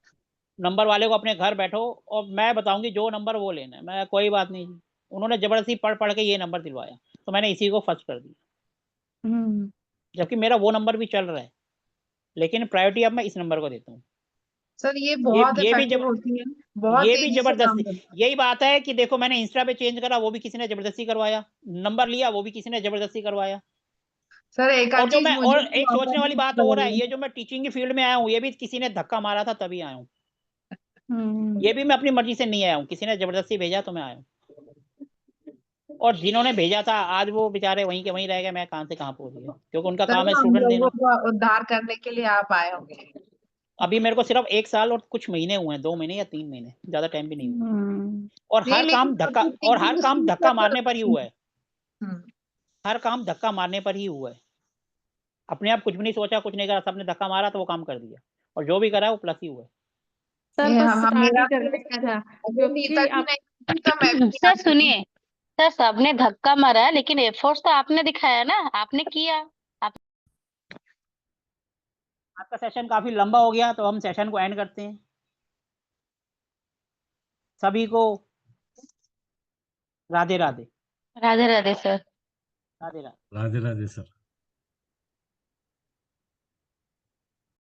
नंबर वाले को अपने घर बैठो और मैं बताऊंगी जो नंबर वो लेना है। मैं कोई बात नहीं जी, उन्होंने जबरदस्ती पढ़ पढ़ के ये नंबर दिलवाया, तो मैंने इसी को फर्स्ट कर दिया, हम्म जबकि मेरा वो नंबर भी चल रहा है, लेकिन प्रायोरिटी अब मैं इस नंबर को देता हूँ। सर, ये ये बहुत ये भी इफेक्टिव जब होती है, बहुत ये भी तेजी से काम जबरदस्ती, करती है। यही बात है कि देखो मैंने इंस्टा पे चेंज करा, वो भी किसी ने जबरदस्ती करवाया, नंबर लिया वो भी किसी ने जबरदस्ती करवाया। सर, एक और आध जो चीज मैं, मुझे और भी एक आता सोचने वाली है बात और है, बदलने। ये जो मैं टीचिंग की फील्ड में आया हूँ, ये भी किसी ने धक्का मारा था तभी आया हूँ, हम्म ये भी मैं अपनी मर्जी से नहीं आया हूँ, किसी ने जबरदस्ती भेजा तो मैं आया हूँ। और जिन्होंने भेजा था आज वो बेचारे वहीं के वहीं रह गए, मैं कहाँ से कहाँ पहुंच गया, क्योंकि उनका सर, काम है हम स्टूडेंट लोगों देना। का उद्धार करने के लिए आप आए होंगे। अभी मेरे को सिर्फ 1 साल और कुछ महीने हुए हैं, 2 महीने या 3 महीने, ज्यादा टाइम भी नहीं हुआ, हम्म और नहीं, लेकिन हर टीचिंग काम स्किल धक्का से मारने पर ही हुआ है, हम्म, हर काम धक्का मारने पर ही हुआ है। अपने आप कुछ भी नहीं सोचा, कुछ नहीं करा, सबने धक्का मारा तो वो काम कर दिया, और जो भी करा है वो प्लस ही हुआ है। सर ये बस हम स्टार्ट मेरा ही भी करने का था, अगर नीता क्योंकि जी आप नहीं थी तो मैं भी नहीं सर आती। सुनिए, सर सबने धक्का मारा है लेकिन एफर्ट्स तो आपने दिखाया ना, आपने किया। आप आपका सेशन काफी लंबा हो गया, तो हम सेशन को एंड करते हैं। सभी को राधे राधे। राधे राधे सर। राधे राधे। राधे राधे सर।